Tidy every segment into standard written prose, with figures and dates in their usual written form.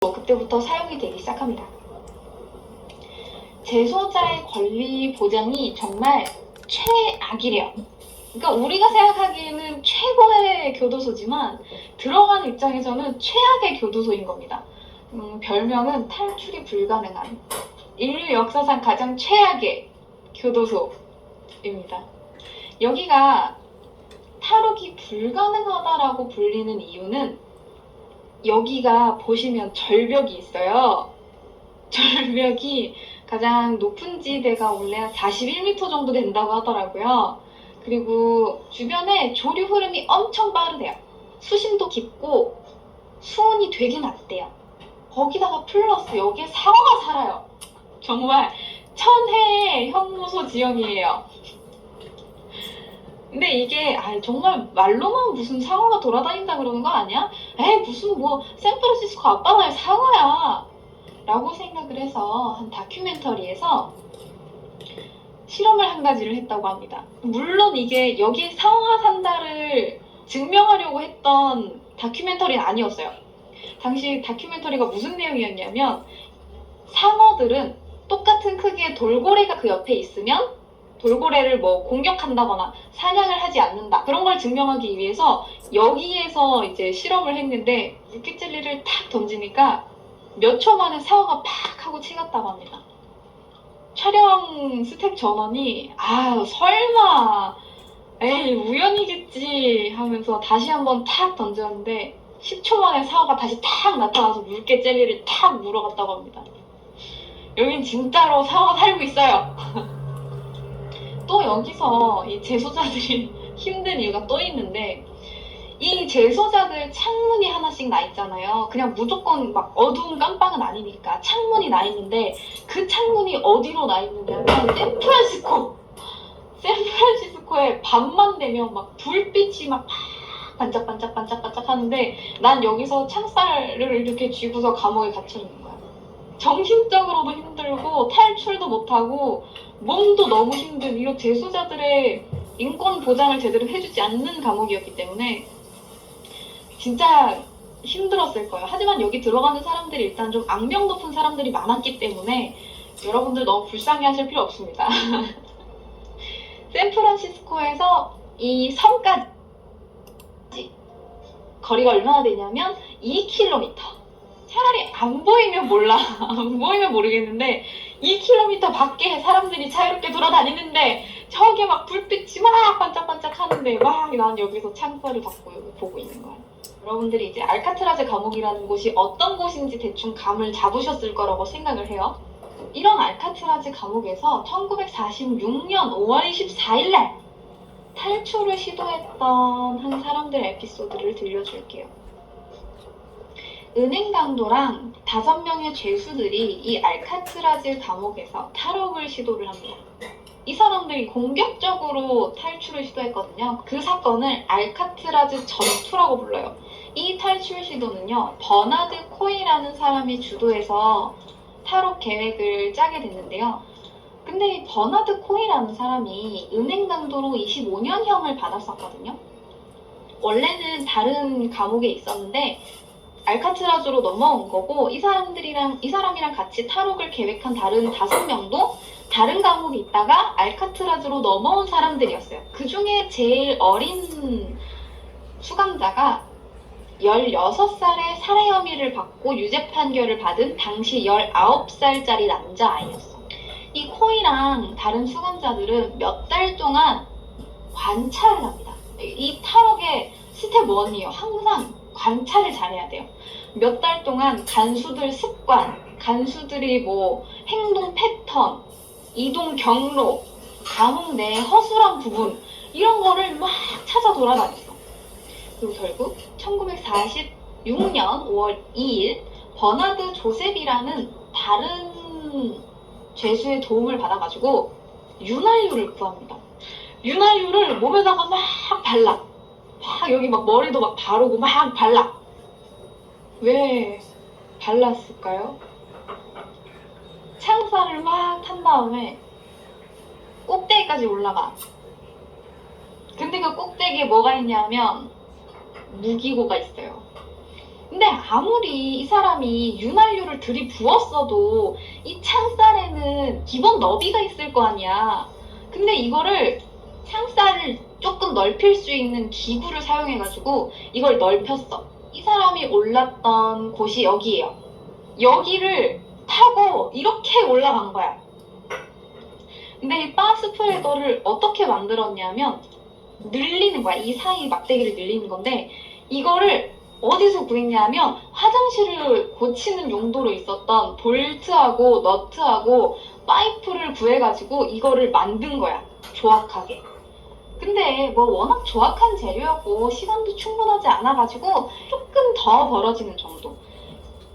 그때부터 사용이 되기 시작합니다. 재소자의 권리 보장이 정말 최악이래요. 그러니까 우리가 생각하기에는 최고의 교도소지만 들어간 입장에서는 최악의 교도소인 겁니다. 별명은 탈출이 불가능한 인류 역사상 가장 최악의 교도소입니다. 여기가 탈옥이 불가능하다라고 불리는 이유는 여기가 보시면 절벽이 있어요. 절벽이 가장 높은 지대가 원래 41m 정도 된다고 하더라고요. 그리고 주변에 조류 흐름이 엄청 빠르대요. 수심도 깊고 수온이 되게 낮대요. 거기다가 플러스 여기에 상어가 살아요. 정말 천혜의 형무소 지형이에요. 근데 이게 정말 말로만 무슨 상어가 돌아다닌다 그러는 거 아니야? 에이 무슨 뭐 샌프란시스코 앞바다에 상어야 라고 생각을 해서 한 다큐멘터리에서 실험을 한 가지를 했다고 합니다. 물론 이게 여기에 상어가 산다를 증명하려고 했던 다큐멘터리는 아니었어요. 당시 다큐멘터리가 무슨 내용이었냐면 상어들은 똑같은 크기의 돌고래가 그 옆에 있으면 돌고래를 뭐 공격한다거나 사냥을 하지 않는다 그런 걸 증명하기 위해서 여기에서 이제 실험을 했는데 물기젤리를 탁 던지니까 몇 초 만에 상어가 팍 하고 치갔다고 합니다. 촬영 스텝 전원이 설마 에이 우연이겠지 하면서 다시 한번 탁 던졌는데 10초 만에 상어가 다시 탁 나타나서 물개 젤리를 탁 물어갔다고 합니다. 여긴 진짜로 상어가 살고 있어요. 또 여기서 이 재소자들이 힘든 이유가 또 있는데 이 재소자들 창문이 하나씩 나 있잖아요. 그냥 무조건 막 어두운 깜빵은 아니니까 창문이 나 있는데 그 창문이 어디로 나 있느냐면 샌프란시스코에 밤만 되면 막 불빛이 막 반짝반짝 하는데 난 여기서 창살을 이렇게 쥐고서 감옥에 갇혀 있는 거야. 정신적으로도 힘들고 탈출도 못하고 몸도 너무 힘든 이런 재소자들의 인권 보장을 제대로 해주지 않는 감옥이었기 때문에 진짜 힘들었을 거예요. 하지만 여기 들어가는 사람들이 일단 좀 악명 높은 사람들이 많았기 때문에 여러분들 너무 불쌍해하실 필요 없습니다. 샌프란시스코에서 이 섬까지 거리가 얼마나 되냐면 2km. 차라리 안 보이면 몰라. 안 보이면 모르겠는데 2km 밖에 사람들이 자유롭게 돌아다니는데 저게 막 불빛이 막 반짝반짝 하는데 막 난 여기서 창살을 받고 보고 있는 거야. 여러분들이 이제 알카트라즈 감옥이라는 곳이 어떤 곳인지 대충 감을 잡으셨을 거라고 생각을 해요. 이런 알카트라즈 감옥에서 1946년 5월 24일 날 탈출을 시도했던 한 사람들의 에피소드를 들려줄게요. 은행 강도랑 5명의 죄수들이 이 알카트라즈 감옥에서 탈옥을 시도를 합니다. 이 사람들이 공격적으로 탈출을 시도했거든요. 그 사건을 알카트라즈 전투라고 불러요. 이 탈출 시도는요, 버나드 코이라는 사람이 주도해서 탈옥 계획을 짜게 됐는데요. 근데 이 버나드 코이라는 사람이 은행 강도로 25년형을 받았었거든요. 원래는 다른 감옥에 있었는데 알카트라즈로 넘어온 거고 이 사람이랑 같이 탈옥을 계획한 다른 5명도 다른 감옥에 있다가 알카트라즈로 넘어온 사람들이었어요. 그 중에 제일 어린 수감자가 16살의 살해 혐의를 받고 유죄 판결을 받은 당시 19살짜리 남자아이였어. 이 코이랑 다른 수감자들은 몇 달 동안 관찰을 합니다. 이 탈옥의 스텝 1이에요. 항상 관찰을 잘해야 돼요. 몇 달 동안 간수들 습관, 간수들이 뭐 행동 패턴, 이동 경로, 감옥 내 허술한 부분 이런 거를 막 찾아 돌아다녔어. 그리고 결국 1946년 5월 2일 버나드 조셉이라는 다른 죄수의 도움을 받아가지고 윤활유를 구합니다. 윤활유를 몸에다가 막 발라. 막 여기 막 머리도 막 바르고 막 발라. 왜 발랐을까요? 창살을 막 탄 다음에 꼭대기까지 올라가. 근데 그 꼭대기에 뭐가 있냐면 무기고가 있어요. 근데 아무리 이 사람이 윤활유를 들이부었어도 이 창살에는 기본 너비가 있을 거 아니야. 근데 이거를 창살을 조금 넓힐 수 있는 기구를 사용해가지고 이걸 넓혔어. 이 사람이 올랐던 곳이 여기예요. 여기를 타고 이렇게 올라간 거야. 근데 이 바스프레더를 어떻게 만들었냐면 늘리는 거야. 이 사이 막대기를 늘리는 건데 이거를 어디서 구했냐면 화장실을 고치는 용도로 있었던 볼트하고 너트하고 파이프를 구해가지고 이거를 만든 거야. 조악하게. 근데 뭐 워낙 조악한 재료였고 시간도 충분하지 않아가지고 조금 더 벌어지는 정도.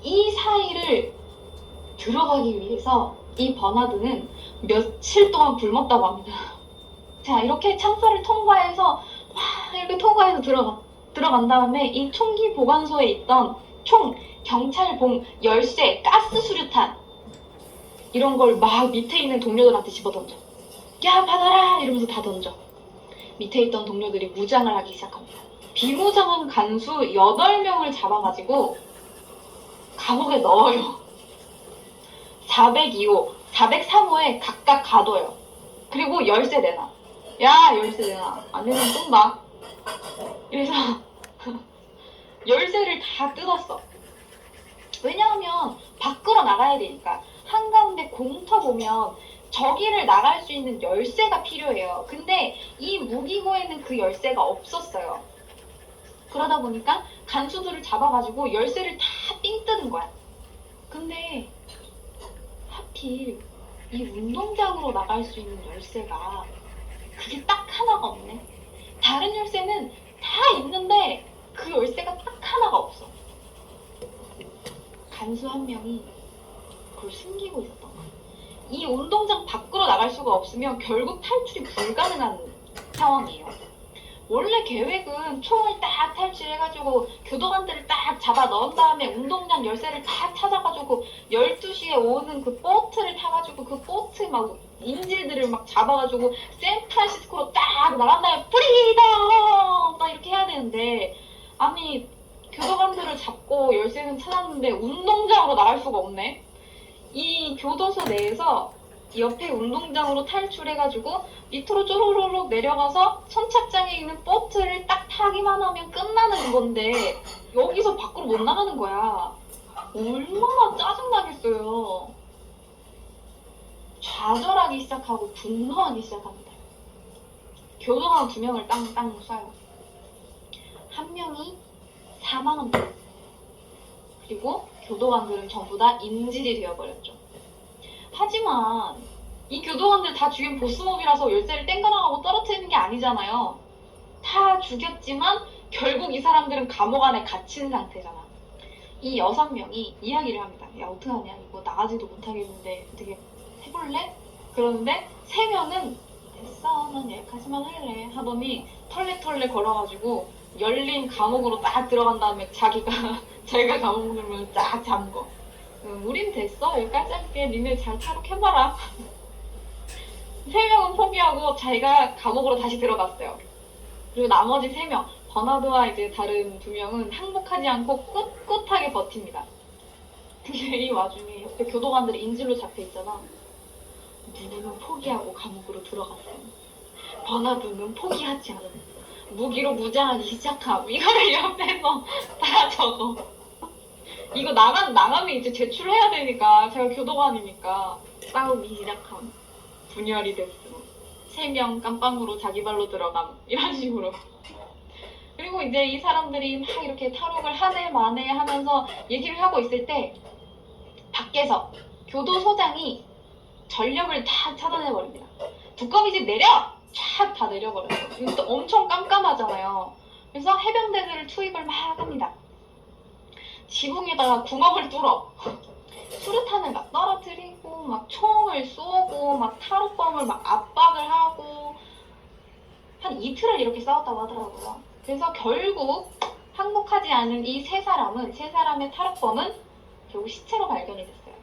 이 사이를 들어가기 위해서 이 버나드는 며칠 동안 굶었다고 합니다. 자, 이렇게 창살을 통과해서 이렇게 통과해서 들어간 다음에 이 총기 보관소에 있던 총, 경찰봉, 열쇠, 가스 수류탄 이런 걸 막 밑에 있는 동료들한테 집어던져. 야, 받아라! 이러면서 다 던져. 밑에 있던 동료들이 무장을 하기 시작합니다. 비무장한 간수 8명을 잡아가지고 감옥에 넣어요. 402호, 403호에 각각 가둬요. 그리고 열쇠 내놔. 야, 열쇠 내놔. 안 내면 쏜다. 그래서 열쇠를 다 뜯었어. 왜냐하면 밖으로 나가야 되니까. 한가운데 공터 보면 저기를 나갈 수 있는 열쇠가 필요해요. 근데 이 무기고에는 그 열쇠가 없었어요. 그러다 보니까 간수들을 잡아가지고 열쇠를 다 삥 뜯은 거야. 근데 하필 이 운동장으로 나갈 수 있는 열쇠가 그게 딱 하나가 없네. 다른 열쇠는 다 있는데 그 열쇠가 딱 하나가 없어. 간수 한 명이 그걸 숨기고 있었던 거야. 이 운동장 밖으로 나갈 수가 없으면 결국 탈출이 불가능한 상황이에요. 원래 계획은 총을 딱 탈취해가지고 교도관들을 딱 잡아 넣은 다음에 운동장 열쇠를 다 찾아가지고 12시에 오는 그 보트를 타가지고 그 보트 막 인질들을 막 잡아가지고 샌프란시스코로 딱 나간 다음에 프리덤 딱 이렇게 해야 되는데 아니 교도관들을 잡고 열쇠는 찾았는데 운동장으로 나갈 수가 없네. 이 교도소 내에서 옆에 운동장으로 탈출해가지고 밑으로 쪼로로록 내려가서 선착장에 있는 보트를 딱 타기만 하면 끝나는 건데 여기서 밖으로 못 나가는 거야. 얼마나 짜증나겠어요. 좌절하기 시작하고 분노하기 시작합니다. 교도관 2명을 땅땅 쏴요. 한 명이 사망합니다. 그리고 교도관들은 전부 다 인질이 되어버렸죠. 하지만 이 교도관들 다 죽인 보스몹이라서 열쇠를 땡겨나가고 떨어뜨리는 게 아니잖아요. 다 죽였지만 결국 이 사람들은 감옥 안에 갇힌 상태잖아. 이 6명이 이야기를 합니다. 야, 어떡하냐, 이거 나가지도 못하겠는데 어떻게 해볼래? 그러는데 3명은 됐어, 난 여기까지만 할래 하더니 털레털레 걸어가지고 열린 감옥으로 딱 들어간 다음에 자기가 감옥문을 딱 잠궈. 우린 됐어, 여기까지 할게, 니네 잘 탈옥해봐라. 3명은 포기하고 자기가 감옥으로 다시 들어갔어요. 그리고 나머지 3명, 버나드와 이제 다른 2명은 항복하지 않고 꿋꿋하게 버팁니다. 근데 이 와중에 옆에 교도관들이 인질로 잡혀있잖아. 누구는 포기하고 감옥으로 들어갔어요. 버나드는 포기하지 않아. 무기로 무장하기 시작함. 이거를 옆에서 다 적어. 이거 나가면 이제 제출해야 되니까, 제가 교도관이니까 싸움이 시작함. 분열이 됐음. 3명 깜빵으로 자기 발로 들어감. 이런 식으로. 그리고 이제 이 사람들이 막 이렇게 탈옥을 하네 마네 하면서 얘기를 하고 있을 때 밖에서 교도소장이 전력을 다 차단해버립니다. 두꺼비집 내려! 촥 다 내려버렸어. 이것도 엄청 깜깜하잖아요. 그래서 해병대들을 투입을 막 합니다. 지붕에다가 구멍을 뚫어. 수류탄을 막 떨어뜨리고 막 총을 쏘고 막 탈옥범을 막 압박을 하고 한 이틀을 이렇게 싸웠다고 하더라고요. 그래서 결국 항복하지 않은 이 3사람의 탈옥범은 결국 시체로 발견이 됐어요.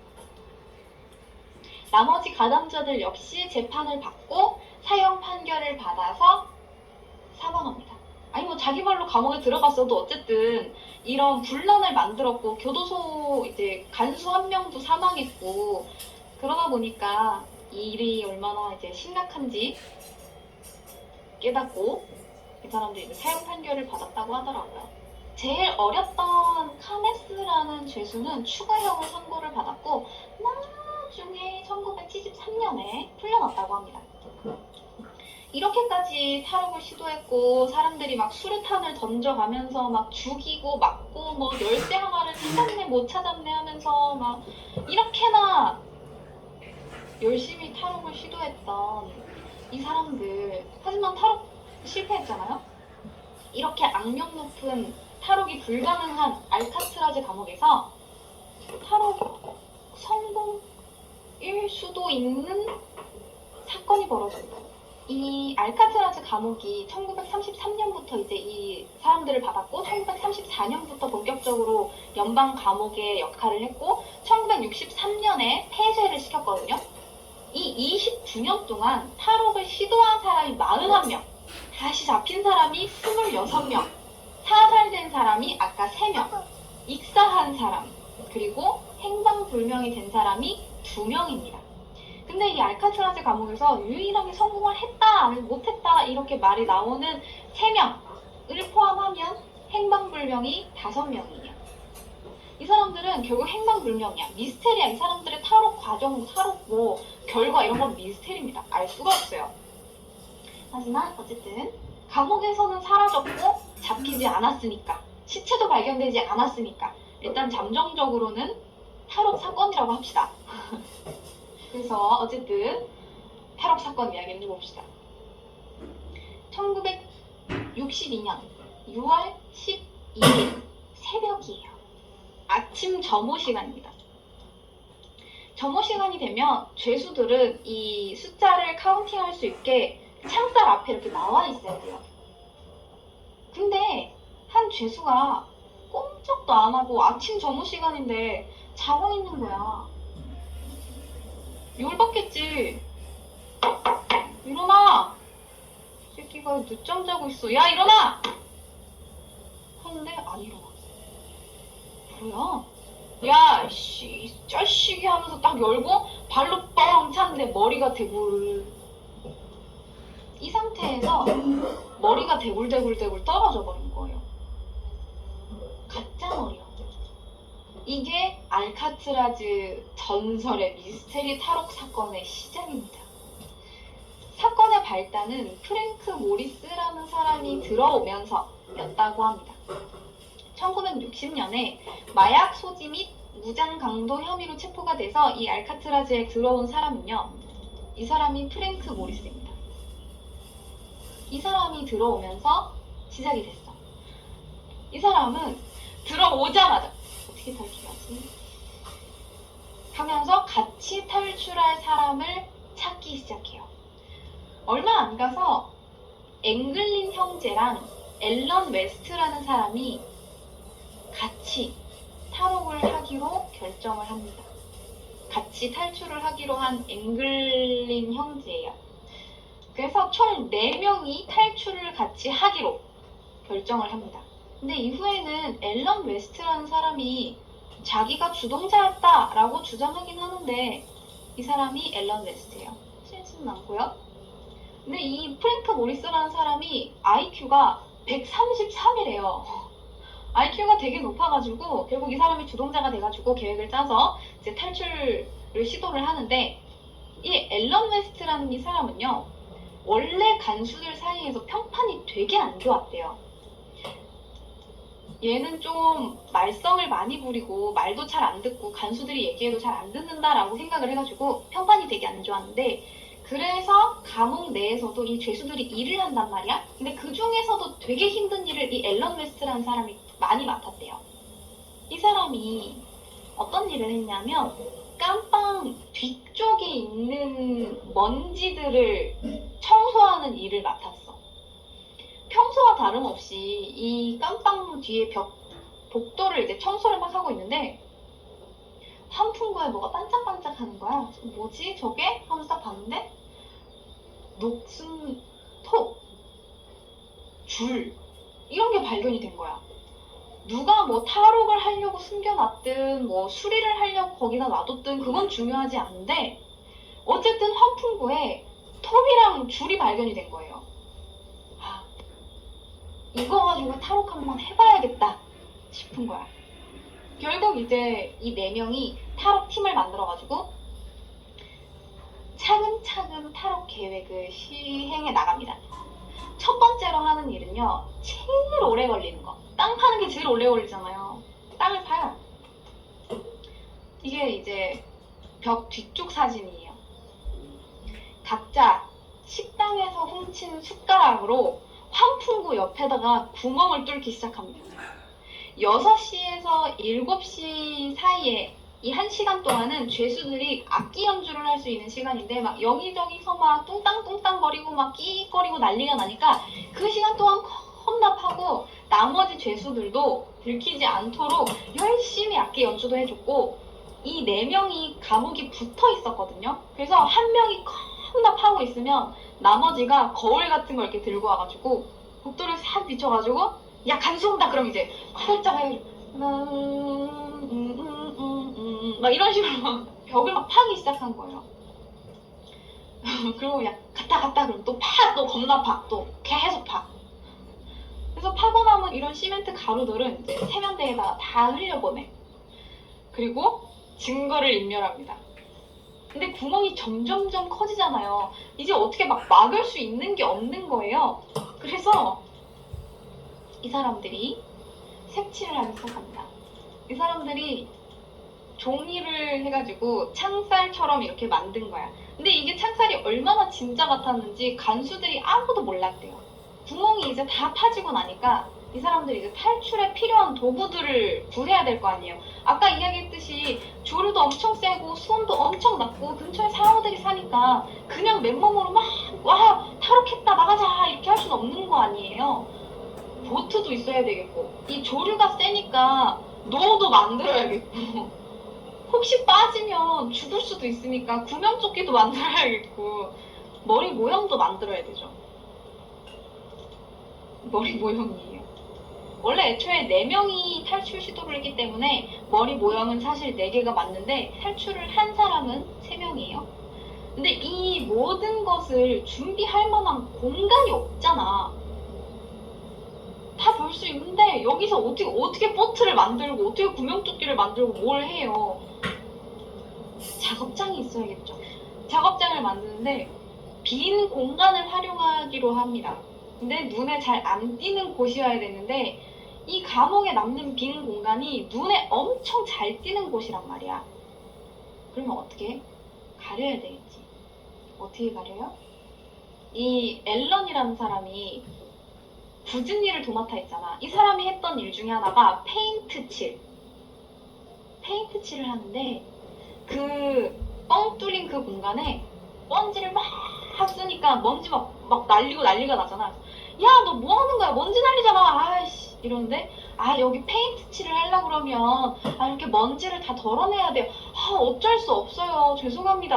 나머지 가담자들 역시 재판을 받고 사형 판결을 받아서 사망합니다. 아니 뭐 자기 말로 감옥에 들어갔어도 어쨌든 이런 분란을 만들었고 교도소 이제 간수 한 명도 사망했고 그러다 보니까 이 일이 얼마나 이제 심각한지 깨닫고 이 사람들이 이제 사형 판결을 받았다고 하더라고요. 제일 어렸던 카네스라는 죄수는 추가형을 선고를 받았고 나중에 1973년에 풀려났다고 합니다. 이렇게까지 탈옥을 시도했고 사람들이 막 수류탄을 던져가면서 막 죽이고 맞고 뭐 열쇠 하나를 찾았네 못 찾았네 하면서 막 이렇게나 열심히 탈옥을 시도했던 이 사람들, 하지만 탈옥 실패했잖아요. 이렇게 악명 높은 탈옥이 불가능한 알카트라즈 감옥에서 탈옥 성공일 수도 있는 사건이 벌어집니다. 이 알카트라즈 감옥이 1933년부터 이제 이 사람들을 받았고 1934년부터 본격적으로 연방 감옥의 역할을 했고 1963년에 폐쇄를 시켰거든요. 이 29년 동안 탈옥을 시도한 사람이 41명, 다시 잡힌 사람이 26명, 사살된 사람이 아까 3명, 익사한 사람, 그리고 행방불명이 된 사람이 2명입니다. 근데 이 알카트라즈 감옥에서 유일하게 성공을 했다, 못했다 이렇게 말이 나오는 3명을 포함하면 행방불명이 5명이에요. 이 사람들은 결국 행방불명이야. 미스테리야. 이 사람들의 탈옥 과정, 탈옥 뭐 결과 이런 건 미스테리입니다. 알 수가 없어요. 하지만 어쨌든 감옥에서는 사라졌고 잡히지 않았으니까 시체도 발견되지 않았으니까 일단 잠정적으로는 탈옥 사건이라고 합시다. 그래서 어쨌든 탈옥 사건 이야기를 해봅시다. 1962년 6월 12일 새벽이에요. 아침 점호 시간입니다. 점호 시간이 되면 죄수들은 이 숫자를 카운팅할 수 있게 창살 앞에 이렇게 나와 있어야 돼요. 근데 한 죄수가 꼼짝도 안 하고 아침 점호 시간인데 자고 있는 거야. 열받겠지. 일어나! 이 새끼가 늦잠 자고 있어. 야 일어나! 하는데 안 일어나. 뭐야? 야, 씨, 이 자식이 하면서 딱 열고 발로 뻥 찼는데 머리가 대굴. 이 상태에서 머리가 대굴대굴 떨어져 버린 거예요. 가짜 머리요. 이게 알카트라즈 전설의 미스테리 탈옥 사건의 시작입니다. 사건의 발단은 프랭크 모리스라는 사람이 들어오면서였다고 합니다. 1960년에 마약 소지 및 무장 강도 혐의로 체포가 돼서 이 알카트라즈에 들어온 사람은요. 이 사람이 프랭크 모리스입니다. 이 사람이 들어오면서 시작이 됐어. 이 사람은 들어오자마자 어떻게 탈출하지? 하면서 같이 탈출할 사람을 찾기 시작해요. 얼마 안 가서 앵글린 형제랑 앨런 웨스트라는 사람이 같이 탈옥을 하기로 결정을 합니다. 같이 탈출을 하기로 한 앵글린 형제예요. 그래서 총 4명이 탈출을 같이 하기로 결정을 합니다. 근데 이후에는 앨런 웨스트라는 사람이 자기가 주동자였다라고 주장하긴 하는데 이 사람이 앨런 웨스트예요. 실수는 않고요. 근데 이 프랭크 모리스라는 사람이 IQ가 133이래요. IQ가 되게 높아가지고 결국 이 사람이 주동자가 돼가지고 계획을 짜서 이제 탈출을 시도를 하는데 이 앨런 웨스트라는 이 사람은요 원래 간수들 사이에서 평판이 되게 안 좋았대요. 얘는 좀 말썽을 많이 부리고 말도 잘 안 듣고 간수들이 얘기해도 잘 안 듣는다라고 생각을 해가지고 평판이 되게 안 좋았는데 그래서 감옥 내에서도 이 죄수들이 일을 한단 말이야. 근데 그 중에서도 되게 힘든 일을 이 앨런 웨스트라는 사람이 많이 맡았대요. 이 사람이 어떤 일을 했냐면 깜빵 뒤쪽에 있는 먼지들을 청소하는 일을 맡았어. 평소와 다름없이 이 깜빵 뒤에 복도를 이제 청소를 막 하고 있는데 환풍구에 뭐가 반짝반짝 하는 거야. 뭐지 저게? 하면서 딱 봤는데 녹슨 톡, 줄, 이런 게 발견이 된 거야. 누가 뭐 탈옥을 하려고 숨겨놨든 뭐 수리를 하려고 거기다 놔뒀든 그건 중요하지 않은데 어쨌든 환풍구에 톱이랑 줄이 발견이 된 거예요. 아, 이거 가지고 탈옥 한번 해봐야겠다 싶은 거야. 결국 이제 이 4명이 탈옥 팀을 만들어가지고 차근차근 탈옥 계획을 시행해 나갑니다. 첫 번째로 하는 일은요, 제일 오래 걸리는 거. 땅 파는 게 제일 오래 걸리잖아요. 땅을 파요. 이게 이제 벽 뒤쪽 사진이에요. 각자 식당에서 훔친 숟가락으로 환풍구 옆에다가 구멍을 뚫기 시작합니다. 6시에서 7시 사이에 이 1시간 동안은 죄수들이 악기 연주를 할 수 있는 시간인데 막 여기저기서 막 뚱땅뚱땅거리고 막 끼익거리고 난리가 나니까 그 시간 동안 겁나 파고 나머지 죄수들도 들키지 않도록 열심히 악기 연주도 해줬고 이 4명이 감옥이 붙어 있었거든요. 그래서 한 명이 겁나 파고 있으면 나머지가 거울 같은 걸 이렇게 들고 와가지고 복도를 싹 비춰가지고 야 간수온다 그럼 이제 활짝 해가지고 막 이런 식으로 막 벽을 막 파기 시작한 거예요. 그리고 야 갔다 그럼 또 파, 또 겁나 파, 또 계속 파. 그래서 파고 남은 이런 시멘트 가루들은 이제 세면대에다가 다 흘려보내. 그리고 증거를 인멸합니다. 근데 구멍이 점점점 커지잖아요. 이제 어떻게 막 막을 수 있는 게 없는 거예요. 그래서 이 사람들이 색칠을 하기 시작합니다. 이 사람들이 종이를 해가지고 창살처럼 이렇게 만든 거야. 근데 이게 창살이 얼마나 진짜 같았는지 간수들이 아무도 몰랐대요. 구멍이 이제 다 파지고 나니까 이 사람들이 이제 탈출에 필요한 도구들을 구해야 될 거 아니에요. 아까 이야기했듯이 조류도 엄청 세고 수온도 엄청 낮고 근처에 상어들이 사니까 그냥 맨몸으로 막 와 탈옥했다 나가자 이렇게 할 수는 없는 거 아니에요. 보트도 있어야 되겠고 이 조류가 세니까 노도 만들어야겠고 혹시 빠지면 죽을 수도 있으니까 구명조끼도 만들어야겠고 머리 모형도 만들어야 되죠. 머리 모형이에요. 원래 애초에 4명이 탈출 시도를 했기 때문에 머리 모형은 사실 4개가 맞는데 탈출을 한 사람은 3명이에요. 근데 이 모든 것을 준비할 만한 공간이 없잖아. 다 볼 수 있는데 여기서 어떻게 보트를 만들고 어떻게 구명조끼를 만들고 뭘 해요. 작업장이 있어야겠죠. 작업장을 만드는데 빈 공간을 활용하기로 합니다. 근데 눈에 잘 안 띄는 곳이어야 되는데 이 감옥에 남는 빈 공간이 눈에 엄청 잘 띄는 곳이란 말이야. 그러면 어떻게? 가려야 되겠지. 어떻게 가려요? 이 앨런이라는 사람이 굳은 일을 도맡아 했잖아. 이 사람이 했던 일 중에 하나가 페인트 칠을 하는데 그 뻥 뚫린 그 공간에 먼지를 막 쓰니까 먼지 막 날리고 난리가 나잖아. 야, 너 뭐 하는 거야? 먼지 날리잖아. 아이씨. 이러는데, 여기 페인트 칠을 하려고 그러면, 이렇게 먼지를 다 덜어내야 돼요. 어쩔 수 없어요. 죄송합니다.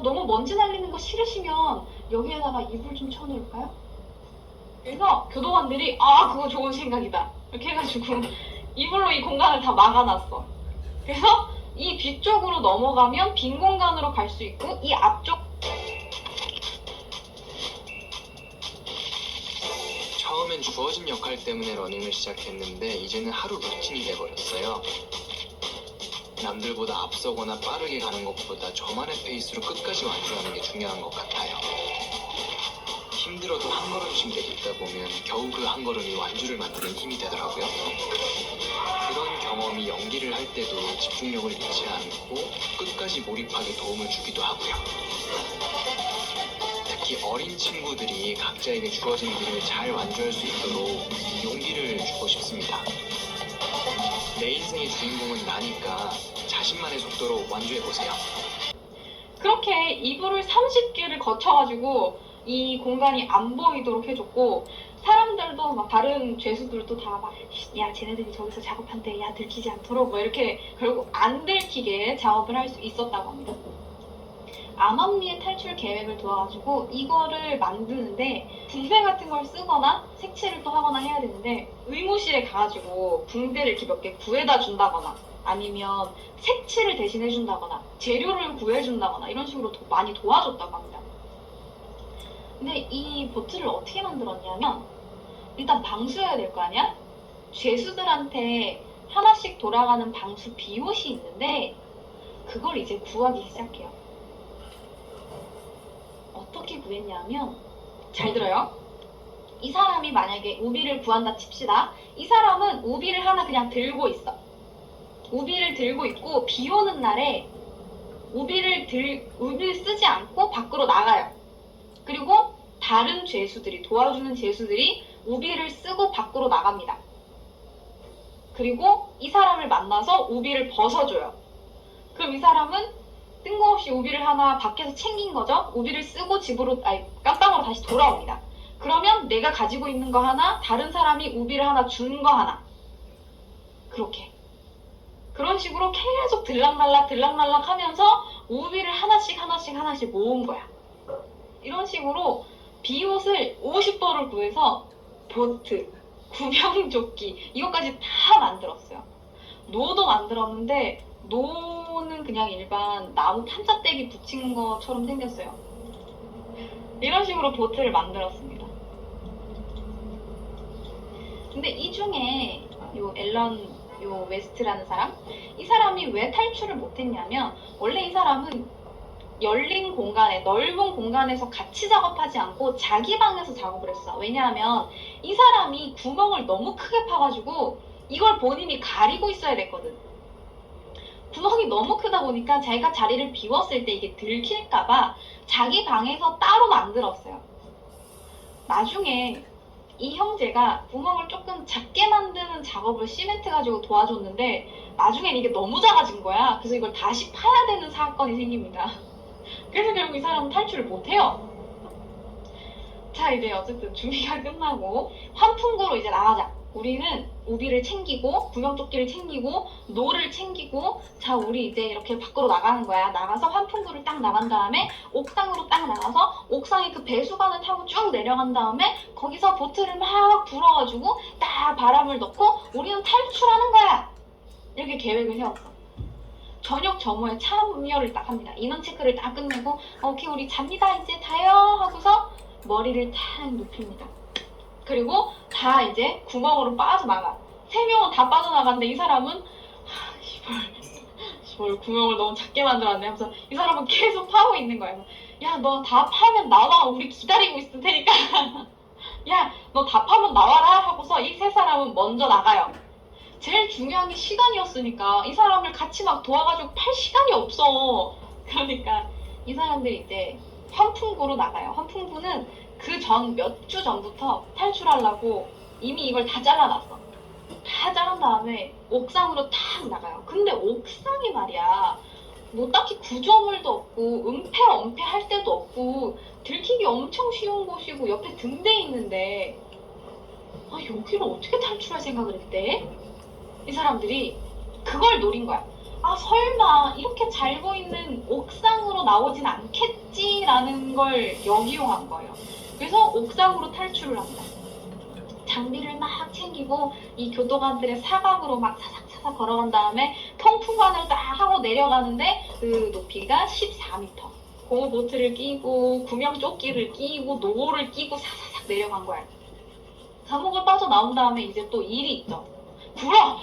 너무 먼지 날리는 거 싫으시면, 여기에다가 이불 좀 쳐놓을까요? 그래서 교도관들이, 그거 좋은 생각이다. 이렇게 해가지고, 이불로 이 공간을 다 막아놨어. 그래서, 이 뒤쪽으로 넘어가면 빈 공간으로 갈 수 있고, 이 앞쪽, 처음엔 주어진 역할 때문에 러닝을 시작했는데 이제는 하루 루틴이 돼버렸어요. 남들보다 앞서거나 빠르게 가는 것보다 저만의 페이스로 끝까지 완주하는 게 중요한 것 같아요. 힘들어도 한 걸음씩 내딛다 보면 겨우 그 한 걸음이 완주를 만드는 힘이 되더라고요. 그런 경험이 연기를 할 때도 집중력을 잃지 않고 끝까지 몰입하게 도움을 주기도 하고요. 특히 어린 친구들이 각자에게 주어진 길을 잘 완주할 수 있도록 용기를 주고 싶습니다. 내 인생의 주인공은 나니까 자신만의 속도로 완주해보세요. 그렇게 이불을 30개를 거쳐가지고 이 공간이 안 보이도록 해줬고 사람들도 막 다른 죄수들도 다 막 야 쟤네들이 저기서 작업한대 야 들키지 않도록 뭐 이렇게 결국 안 들키게 작업을 할 수 있었다고 합니다. 암암리의 탈출 계획을 도와가지고 이거를 만드는데 붕대 같은 걸 쓰거나 색칠을 또 하거나 해야 되는데 의무실에 가가지고 붕대를 이렇게 몇 개 구해다 준다거나 아니면 색칠을 대신 해준다거나 재료를 구해준다거나 이런 식으로 많이 도와줬다고 합니다. 근데 이 보트를 어떻게 만들었냐면 일단 방수해야 될 거 아니야? 죄수들한테 하나씩 돌아가는 방수 비옷이 있는데 그걸 이제 구하기 시작해요. 어떻게 구했냐면 잘 들어요. 이 사람이 만약에 우비를 구한다 칩시다. 이 사람은 우비를 하나 그냥 들고 있어. 우비를 들고 있고 비 오는 날에 우비를 쓰지 않고 밖으로 나가요. 그리고 다른 죄수들이 도와주는 죄수들이 우비를 쓰고 밖으로 나갑니다. 그리고 이 사람을 만나서 우비를 벗어줘요. 그럼 이 사람은 뜬금없이 우비를 하나 밖에서 챙긴 거죠. 우비를 쓰고 깜빵으로 다시 돌아옵니다. 그러면 내가 가지고 있는 거 하나, 다른 사람이 우비를 하나 준 거 하나. 그렇게. 그런 식으로 계속 들락날락 하면서 우비를 하나씩 모은 거야. 이런 식으로 비옷을 50벌을 구해서 보트, 구명조끼 이것까지 다 만들었어요. 노도 만들었는데 노는 그냥 일반 나무 판자떼기 붙인 것처럼 생겼어요. 이런 식으로 보트를 만들었습니다. 근데 이 중에 요 앨런 웨스트라는 사람, 이 사람이 왜 탈출을 못했냐면 원래 이 사람은 열린 공간에, 넓은 공간에서 같이 작업하지 않고 자기 방에서 작업을 했어. 왜냐하면 이 사람이 구멍을 너무 크게 파가지고 이걸 본인이 가리고 있어야 됐거든. 구멍이 너무 크다 보니까 자기가 자리를 비웠을 때 이게 들킬까봐 자기 방에서 따로 만들었어요. 나중에 이 형제가 구멍을 조금 작게 만드는 작업을 시멘트 가지고 도와줬는데 나중엔 이게 너무 작아진 거야. 그래서 이걸 다시 파야 되는 사건이 생깁니다. 그래서 결국 이 사람은 탈출을 못해요. 자, 이제 어쨌든 준비가 끝나고 환풍구로 이제 나가자. 우리는 우비를 챙기고 구명조끼를 챙기고 노를 챙기고 자, 우리 이제 이렇게 밖으로 나가는 거야. 나가서 환풍구를 딱 나간 다음에 옥상으로 딱 나가서 옥상에 그 배수관을 타고 쭉 내려간 다음에 거기서 보트를 막 불어가지고 딱 바람을 넣고 우리는 탈출하는 거야. 이렇게 계획을 세웠어. 저녁 점호에 참여를 딱 합니다. 인원 체크를 딱 끝내고 오케이 우리 잡니다 이제 자요 하고서 머리를 탁 눕힙니다. 그리고 다 이제 구멍으로 빠져나가. 3명은 다 빠져나갔는데 이 사람은 시벌 구멍을 너무 작게 만들었네 하면서 이 사람은 계속 파고 있는 거예요. 야, 너 다 파면 나와. 우리 기다리고 있을 테니까. 야, 너 다 파면 나와라 하고서 이 3사람은 먼저 나가요. 제일 중요한 게 시간이었으니까 이 사람을 같이 막 도와가지고 팔 시간이 없어. 그러니까 이 사람들이 이제 환풍구로 나가요. 환풍구는 그 몇 주 전부터 탈출하려고 이미 이걸 다 잘라놨어. 다 자른 다음에 옥상으로 탁 나가요. 근데 옥상이 말이야 뭐 딱히 구조물도 없고 은폐 할 데도 없고 들키기 엄청 쉬운 곳이고 옆에 등대 있는데 여기를 어떻게 탈출할 생각을 했대? 이 사람들이 그걸 노린 거야. 설마 이렇게 잘 보이는 옥상으로 나오진 않겠지라는 걸 역이용한 거예요. 그래서 옥상으로 탈출을 합니다. 장비를 막 챙기고 이 교도관들의 사각으로 막 사삭사삭 걸어간 다음에 통풍관을 딱 하고 내려가는데 그 높이가 14m. 고무보트를 끼고 구명조끼를 끼고 노를 끼고 사사삭 내려간 거야. 감옥을 빠져나온 다음에 이제 또 일이 있죠. 불어!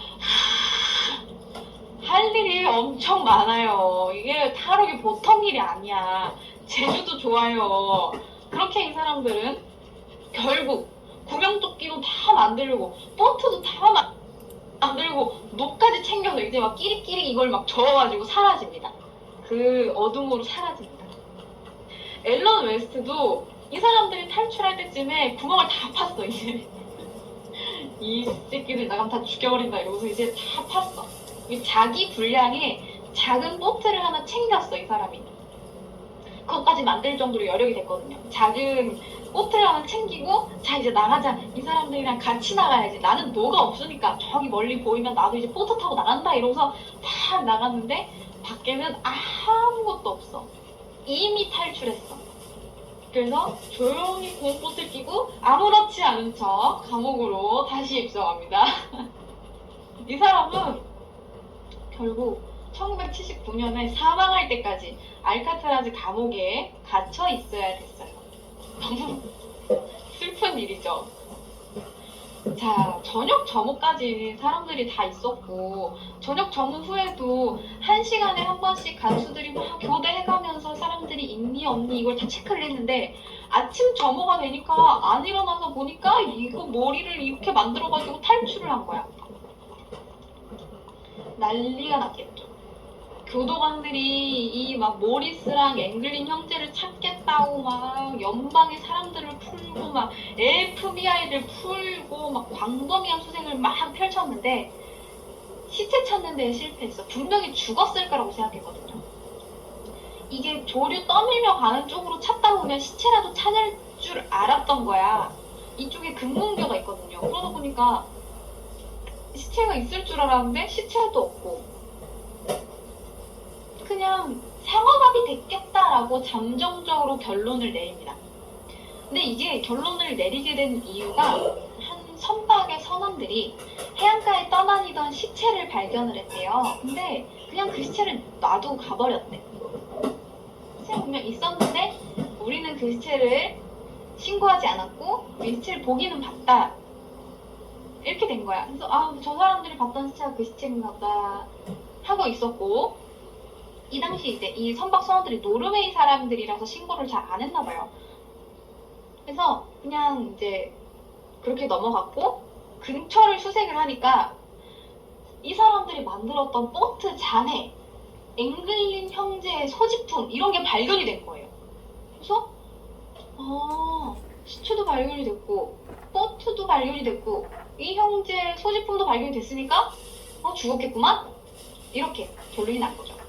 할 일이 엄청 많아요. 이게 탈옥이 보통 일이 아니야. 제주도 좋아요. 그렇게 이 사람들은 결국 구명조끼도 다 만들고 보트도 다 만들고 노까지 챙겨서 이제 막 끼리끼리 이걸 막 저어가지고 사라집니다. 그 어둠으로 사라집니다. 앨런 웨스트도 이 사람들이 탈출할 때쯤에 구멍을 다 팠어. 이제 이 새끼들 나가면 다 죽여버린다 이러고서 이제 다 팠어. 자기 분량의 작은 보트를 하나 챙겼어. 이 사람이 그것까지 만들 정도로 여력이 됐거든요. 작은 보트를 하나 챙기고 자 이제 나가자. 이 사람들이랑 같이 나가야지. 나는 노가 없으니까 저기 멀리 보이면 나도 이제 보트 타고 나간다 이러고서 다 나갔는데 밖에는 아무것도 없어. 이미 탈출했어. 그래서 조용히 공포를 끼고 아무렇지 않은 척 감옥으로 다시 입성합니다. 이 사람은 결국 1979년에 사망할 때까지 알카트라즈 감옥에 갇혀 있어야 됐어요. 너무 슬픈 일이죠. 자, 저녁 점호까지 사람들이 다 있었고, 저녁 점호 후에도 1시간에 한 번씩 간수들이 막 교대해가면서 사람들이 있니 없니 이걸 다 체크를 했는데, 아침 점호가 되니까 안 일어나서 보니까 이거 머리를 이렇게 만들어가지고 탈출을 한 거야. 난리가 났겠죠. 교도관들이 이 막 모리스랑 앵글린 형제를 찾겠다고 막 연방의 사람들을 풀고 막 FBI를 풀고 막 광범위한 수색을 막 펼쳤는데 시체 찾는 데에 실패했어. 분명히 죽었을 거라고 생각했거든요. 이게 조류 떠밀며 가는 쪽으로 찾다 보면 시체라도 찾을 줄 알았던 거야. 이쪽에 금문교가 있거든요. 그러다 보니까 시체가 있을 줄 알았는데 시체도 없고 그냥 상어갑이 됐겠다라고 잠정적으로 결론을 내립니다. 근데 이게 결론을 내리게 된 이유가 한 선박의 선원들이 해안가에 떠다니던 시체를 발견을 했대요. 근데 그냥 그 시체를 놔두고 가버렸대. 시체가 분명 있었는데 우리는 그 시체를 신고하지 않았고 우리 시체를 보기는 봤다. 이렇게 된 거야. 그래서 저 사람들이 봤던 시체가 그 시체인가 보다 하고 있었고 이 당시 이제 이 선박 선원들이 노르웨이 사람들이라서 신고를 잘 안 했나 봐요. 그래서 그냥 이제 그렇게 넘어갔고 근처를 수색을 하니까 이 사람들이 만들었던 보트 잔해, 앵글린 형제의 소지품 이런 게 발견이 된 거예요. 그래서 시체도 발견이 됐고 보트도 발견이 됐고 이 형제의 소지품도 발견이 됐으니까 죽었겠구만? 이렇게 결론이 난 거죠.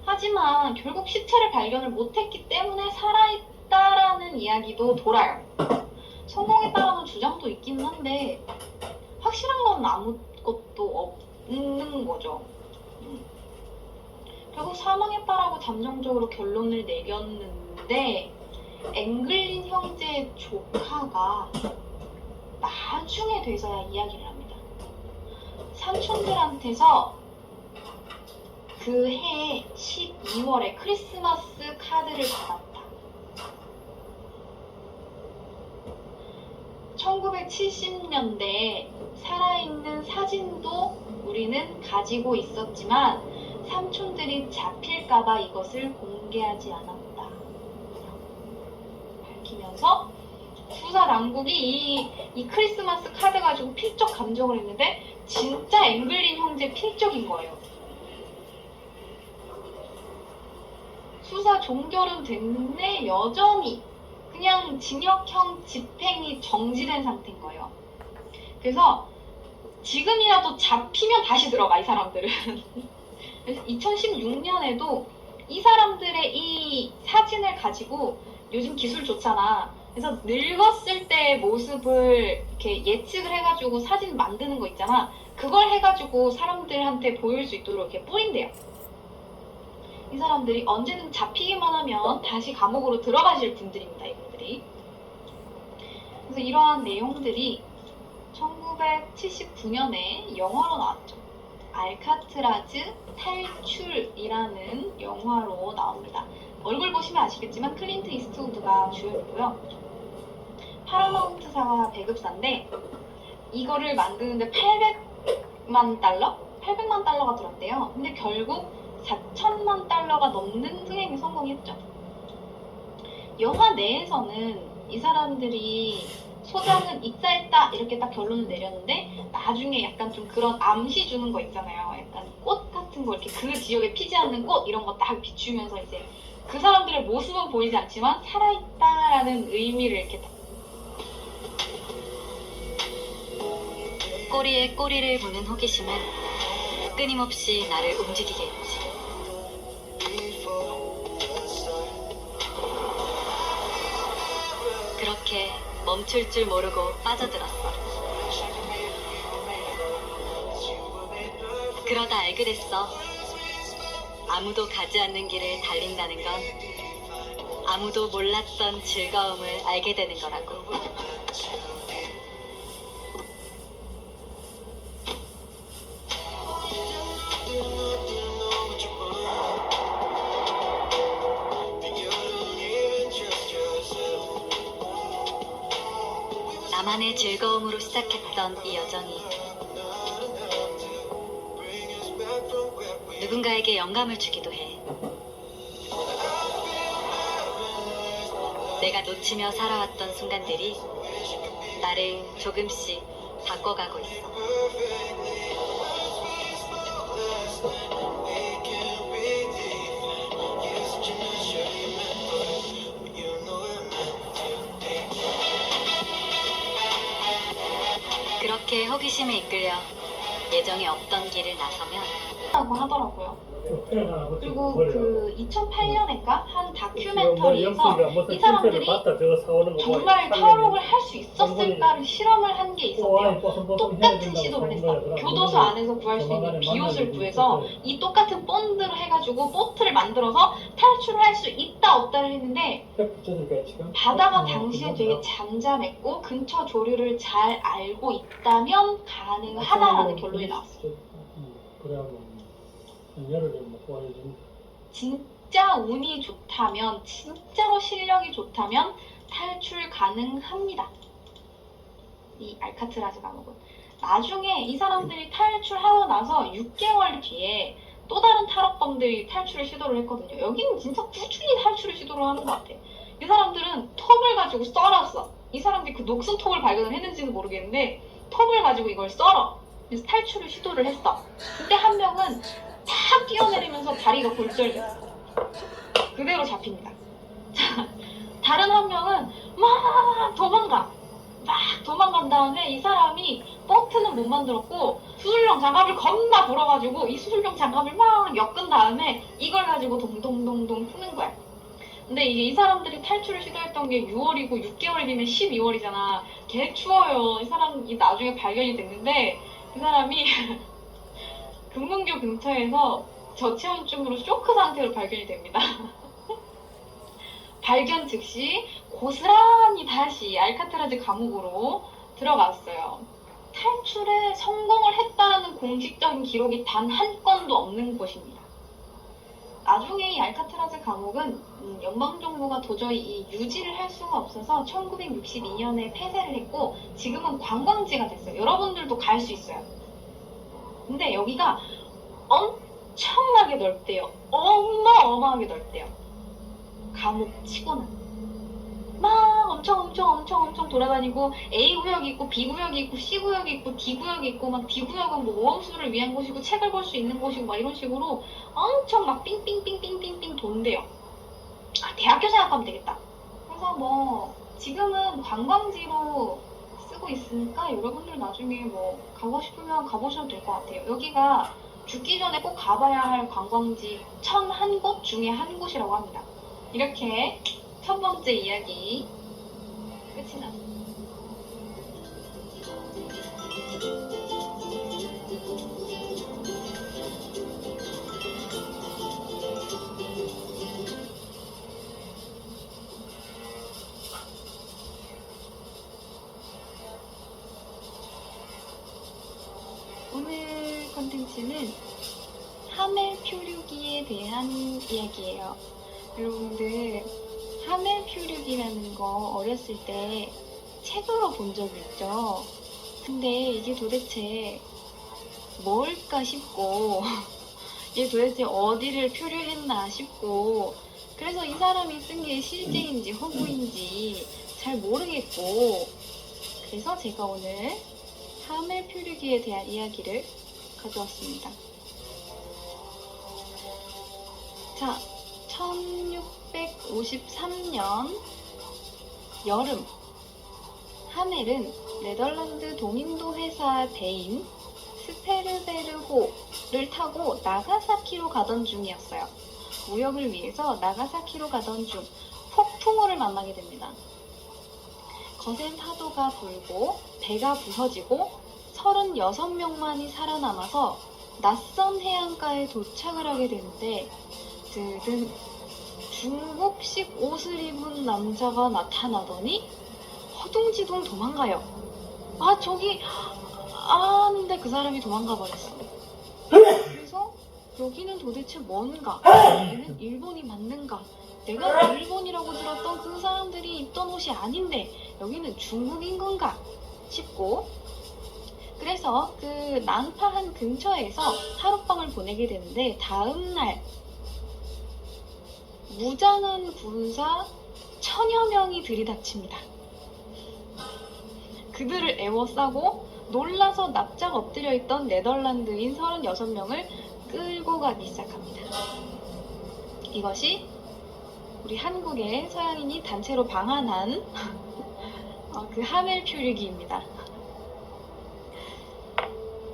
하지만 결국 시체를 발견을 못했기 때문에 살아있다라는 이야기도 돌아요. 성공했다라는 주장도 있긴 한데 확실한 건 아무것도 없는 거죠. 결국 사망했다라고 잠정적으로 결론을 내렸는데 앵글린 형제의 조카가 나중에 돼서야 이야기를 합니다. 삼촌들한테서 그 해 12월에 크리스마스 카드를 받았다. 1970년대에 살아있는 사진도 우리는 가지고 있었지만 삼촌들이 잡힐까봐 이것을 공개하지 않았다. 밝히면서 수사 당국이 이 크리스마스 카드 가지고 필적 감정을 했는데 진짜 앵글린 형제 필적인 거예요. 수사 종결은 됐는데 여전히 그냥 징역형 집행이 정지된 상태인 거예요. 그래서 지금이라도 잡히면 다시 들어가 이 사람들은. 그래서 2016년에도 이 사람들의 이 사진을 가지고 요즘 기술 좋잖아. 그래서 늙었을 때의 모습을 이렇게 예측을 해가지고 사진 만드는 거 있잖아. 그걸 해가지고 사람들한테 보일 수 있도록 이렇게 뿌린대요. 이 사람들이 언제든 잡히기만 하면 다시 감옥으로 들어가실 분들입니다, 이분들이. 그래서 이러한 내용들이 1979년에 영화로 나왔죠. 알카트라즈 탈출이라는 영화로 나옵니다. 얼굴 보시면 아시겠지만 클린트 이스트우드가 주연이고요. 파라마운트사가 배급사인데 이거를 만드는데 800만 달러가 들었대요. 근데 결국 4천만 달러가 넘는 흥행에 성공했죠. 영화 내에서는 이 사람들이 소장은 입사했다 이렇게 딱 결론을 내렸는데 나중에 약간 좀 그런 암시 주는 거 있잖아요. 약간 꽃 같은 거 이렇게 그 지역에 피지 않는 꽃 이런 거 딱 비추면서 이제 그 사람들의 모습은 보이지 않지만 살아있다라는 의미를 이렇게 꼬리에 꼬리를 무는 호기심은 끊임없이 나를 움직이게 했지. 그렇게 멈출 줄 모르고 빠져들었어. 그러다 알게 됐어. 아무도 가지 않는 길을 달린다는 건 아무도 몰랐던 즐거움을 알게 되는 거라고. 나만의 즐거움으로 시작했던 이 여정이 누군가에게 영감을 주기도 해. 내가 놓치며 살아왔던 순간들이 나를 조금씩 바꿔가고 있어. 그렇게 호기심에 이끌려 예정에 없던 길을 나서면 라고 하더라고요. 그리고 그 2008년인가 한 다큐멘터리에서 이 사람들이 정말 탈옥을 할 수 있었을까를 실험을 한 게 있었대요. 똑같은 시도를 했어. 교도소 안에서 구할 수 있는 비옷을 구해서 이 똑같은 본드를 해가지고 보트를 만들어서 탈출을 할 수 있다 없다를 했는데 바다가 당시에 되게 잠잠했고 근처 조류를 잘 알고 있다면 가능하다라는 결론이 나왔어요. 진짜 운이 좋다면, 진짜로 실력이 좋다면 탈출 가능합니다. 이 알카트라즈 감옥은. 나중에 이 사람들이 탈출하고 나서 6개월 뒤에 또 다른 탈옥범들이 탈출을 시도를 했거든요. 여기는 진짜 꾸준히 탈출을 시도를 하는 것 같아. 이 사람들은 톱을 가지고 썰었어. 이 사람들이 그 녹슨 톱을 발견을 했는지는 모르겠는데 톱을 가지고 이걸 썰어. 그래서 탈출을 시도를 했어. 근데 한 명은 탁 뛰어내리면서 다리가 골절됐어. 그대로 잡힙니다. 다른 한 명은 막 도망간 다음에 이 사람이 보트는 못 만들었고 수술용 장갑을 겁나 불어가지고 이 수술용 장갑을 막 엮은 다음에 이걸 가지고 동동동동 푸는 거야. 근데 이게 이 사람들이 탈출을 시도했던 게 6월이고 6개월 뒤면 12월이잖아. 개 추워요. 이 사람이 나중에 발견이 됐는데 이 사람이 금문교 근처에서 저체온증으로 쇼크 상태로 발견이 됩니다. 발견 즉시 고스란히 다시 알카트라즈 감옥으로 들어갔어요. 탈출에 성공을 했다는 공식적인 기록이 단 한 건도 없는 곳입니다. 나중에 이 알카트라즈 감옥은 연방정부가 도저히 이 유지를 할 수가 없어서 1962년에 폐쇄를 했고 지금은 관광지가 됐어요. 여러분들도 갈 수 있어요. 근데 여기가 엄청나게 넓대요. 어마어마하게 넓대요. 감옥 치고는. 막 엄청 돌아다니고 A구역이 있고 B구역이 있고 C구역이 있고 D구역이 있고 막 D구역은 뭐 모험수를 위한 곳이고 책을 볼 수 있는 곳이고 막 이런 식으로 엄청 막 삥삥삥삥삥삥 돈대요. 아, 대학교 생각하면 되겠다. 그래서 뭐 지금은 관광지로 쓰고 있으니까 여러분들 나중에 뭐 가고 싶으면 가보셔도 될 것 같아요. 여기가 죽기 전에 꼭 가봐야 할 관광지 1001곳 중에 한 곳이라고 합니다. 이렇게 첫 번째 이야기 끝이 났습니다. 오늘 컨텐츠는 하멜 표류기에 대한 이야기예요. 여러분들 하멜 표류기라는 거 어렸을 때 책으로 본 적 있죠? 근데 이게 도대체 뭘까 싶고 이게 도대체 어디를 표류했나 싶고 그래서 이 사람이 쓴 게 실제인지 허구인지 잘 모르겠고 그래서 제가 오늘 하멜 표류기에 대한 이야기를 가져왔습니다. 자, 1653년 여름 하멜은 네덜란드 동인도 회사 대인 스페르베르호를 타고 나가사키로 가던 중이었어요. 무역을 위해서 나가사키로 가던 중 폭풍우를 만나게 됩니다. 거센 파도가 불고 배가 부서지고 36명만이 살아남아서 낯선 해안가에 도착을 하게 되는데 드든 중국식 옷을 입은 남자가 나타나더니 허둥지둥 도망가요. 저기 하는데 그 사람이 도망가 버렸어. 그래서 여기는 도대체 뭔가? 여기는 일본이 맞는가? 내가 일본이라고 들었던 그 사람들이 입던 옷이 아닌데 여기는 중국인 건가? 싶고, 그래서 그 난파한 근처에서 하룻밤을 보내게 되는데 다음날 무장한 군사 1000여 명이 들이닥칩니다. 그들을 에워싸고 놀라서 납작 엎드려 있던 네덜란드인 36명을 끌고 가기 시작합니다. 이것이 우리 한국의 서양인이 단체로 방한한 그 하멜 표류기입니다.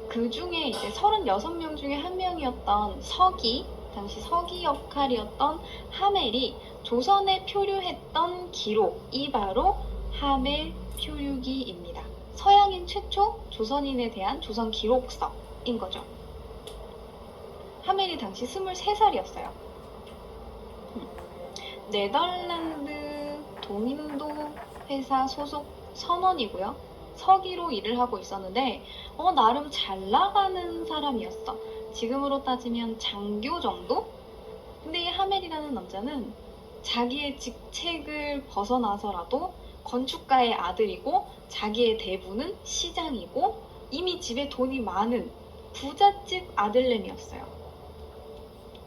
그 중에 이제 36명 중에 한 명이었던 당시 서기 역할이었던 하멜이 조선에 표류했던 기록이 바로 하멜 표류기입니다. 서양인 최초 조선인에 대한 조선 기록서인 거죠. 하멜이 당시 23살이었어요. 네덜란드 동인도 회사 소속 선원이고요. 서기로 일을 하고 있었는데 나름 잘 나가는 사람이었어. 지금으로 따지면 장교 정도? 근데 이 하멜이라는 남자는 자기의 직책을 벗어나서라도 건축가의 아들이고 자기의 대부는 시장이고 이미 집에 돈이 많은 부잣집 아들내미였어요.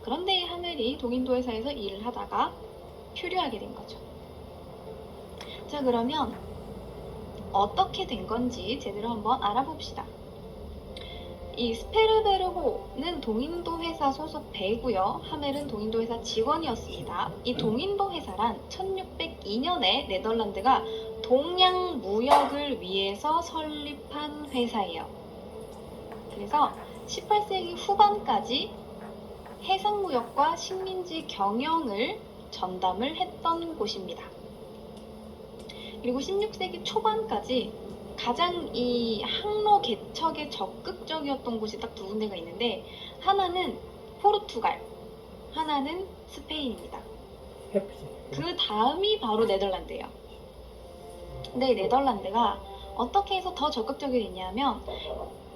그런데 이 하멜이 동인도 회사에서 일을 하다가 표류하게 된 거죠. 자, 그러면 어떻게 된 건지 제대로 한번 알아봅시다. 이 스페르베르호는 동인도 회사 소속 배고요. 하멜은 동인도 회사 직원이었습니다. 이 동인도 회사란 1602년에 네덜란드가 동양 무역을 위해서 설립한 회사예요. 그래서 18세기 후반까지 해상무역과 식민지 경영을 전담을 했던 곳입니다. 그리고 16세기 초반까지 가장 이 항로 개척에 적극적이었던 곳이 딱 두 군데가 있는데, 하나는 포르투갈, 하나는 스페인입니다. 그 다음이 바로 네덜란드예요. 근데 네덜란드가 어떻게 해서 더 적극적이 됐냐면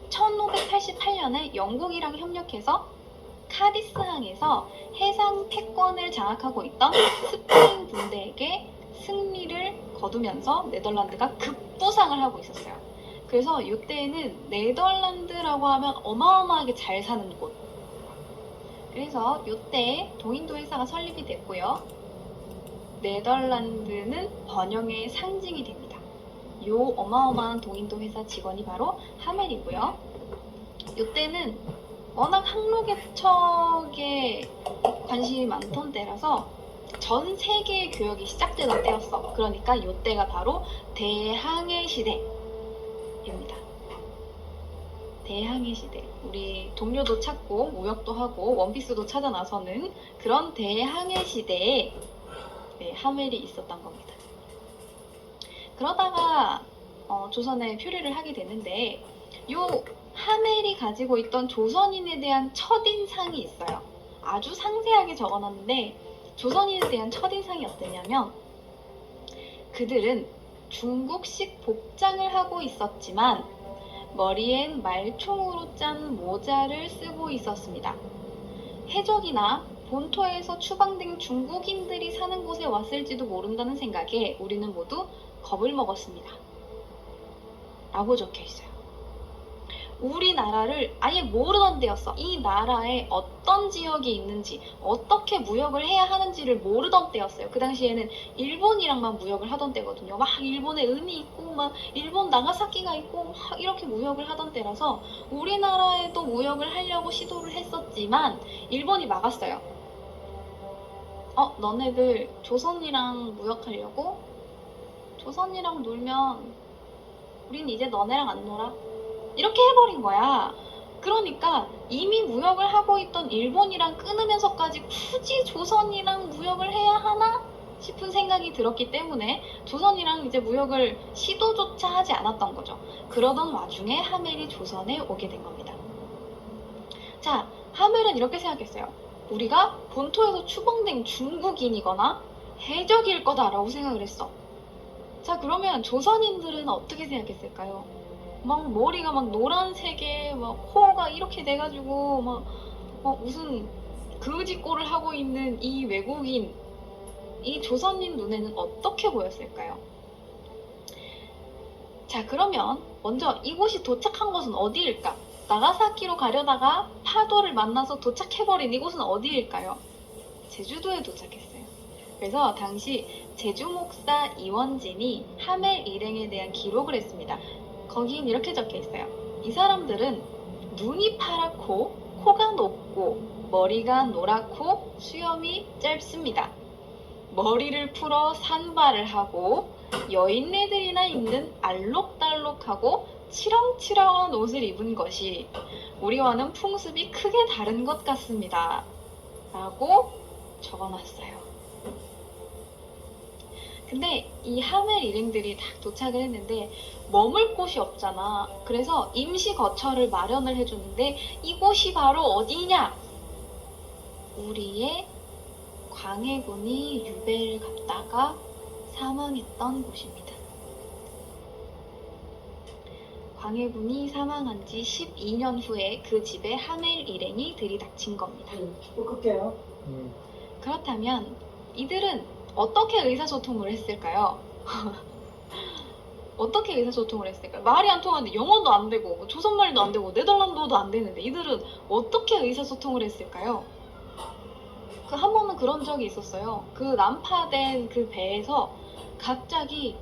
1588년에 영국이랑 협력해서 카디스항에서 해상 패권을 장악하고 있던 스페인 군대에게 승리를 거두면서 네덜란드가 급부상을 하고 있었어요. 그래서 이때에는 네덜란드라고 하면 어마어마하게 잘 사는 곳. 그래서 이때 동인도 회사가 설립이 됐고요. 네덜란드는 번영의 상징이 됩니다. 요 어마어마한 동인도 회사 직원이 바로 하멜이고요. 이때는 워낙 항로 개척에 관심이 많던 때라서 전 세계의 교역이 시작되던 때였어. 그러니까 이때가 바로 대항해 시대입니다. 대항해 시대. 우리 동료도 찾고 무역도 하고 원피스도 찾아 나서는 그런 대항해 시대에 하멜이 있었던 겁니다. 그러다가 조선에 표류를 하게 되는데 요 하멜이 가지고 있던 조선인에 대한 첫인상이 있어요. 아주 상세하게 적어놨는데 조선인에 대한 첫인상이 어땠냐면, 그들은 중국식 복장을 하고 있었지만 머리엔 말총으로 짠 모자를 쓰고 있었습니다. 해적이나 본토에서 추방된 중국인들이 사는 곳에 왔을지도 모른다는 생각에 우리는 모두 겁을 먹었습니다. 라고 적혀있어요. 우리나라를 아예 모르던 때였어. 이 나라에 어떤 지역이 있는지, 어떻게 무역을 해야 하는지를 모르던 때였어요. 그 당시에는 일본이랑만 무역을 하던 때거든요. 막 일본에 은이 있고 막 일본 나가사키가 있고 막 이렇게 무역을 하던 때라서 우리나라에도 무역을 하려고 시도를 했었지만 일본이 막았어요. 너네들 조선이랑 무역하려고? 조선이랑 놀면 우린 이제 너네랑 안 놀아? 이렇게 해버린 거야. 그러니까 이미 무역을 하고 있던 일본이랑 끊으면서까지 굳이 조선이랑 무역을 해야 하나 싶은 생각이 들었기 때문에 조선이랑 이제 무역을 시도조차 하지 않았던 거죠. 그러던 와중에 하멜이 조선에 오게 된 겁니다. 자, 하멜은 이렇게 생각했어요. 우리가 본토에서 추방된 중국인이거나 해적일 거다라고 생각을 했어. 자, 그러면 조선인들은 어떻게 생각했을까요? 막 머리가 막 노란색에 막 코가 이렇게 돼가지고 막 무슨 그지꼴을 하고 있는 이 외국인, 이 조선인 눈에는 어떻게 보였을까요? 자, 그러면 먼저 이곳이 도착한 곳은 어디일까? 나가사키로 가려다가 파도를 만나서 도착해버린 이곳은 어디일까요? 제주도에 도착했어요. 그래서 당시 제주 목사 이원진이 하멜 일행에 대한 기록을 했습니다. 거긴 이렇게 적혀 있어요. 이 사람들은 눈이 파랗고 코가 높고 머리가 노랗고 수염이 짧습니다. 머리를 풀어 산발을 하고 여인네들이나 입는 알록달록하고 치렁치렁한 옷을 입은 것이 우리와는 풍습이 크게 다른 것 같습니다. 라고 적어놨어요. 근데 이 하멜 일행들이 딱 도착을 했는데 머물 곳이 없잖아. 그래서 임시 거처를 마련을 해주는데 이곳이 바로 어디냐? 우리의 광해군이 유배를 갔다가 사망했던 곳입니다. 광해군이 사망한 지 12년 후에 그 집에 하멜 일행이 들이닥친 겁니다. 축복할게요. 그렇다면 이들은 어떻게 의사소통을 했을까요? 어떻게 의사소통을 했을까요? 말이 안 통하는데 영어도 안 되고 뭐 조선말도 안 되고 네덜란드어도 안 되는데 이들은 어떻게 의사소통을 했을까요? 그 한 번은 그런 적이 있었어요. 그 난파된 그 배에서 갑자기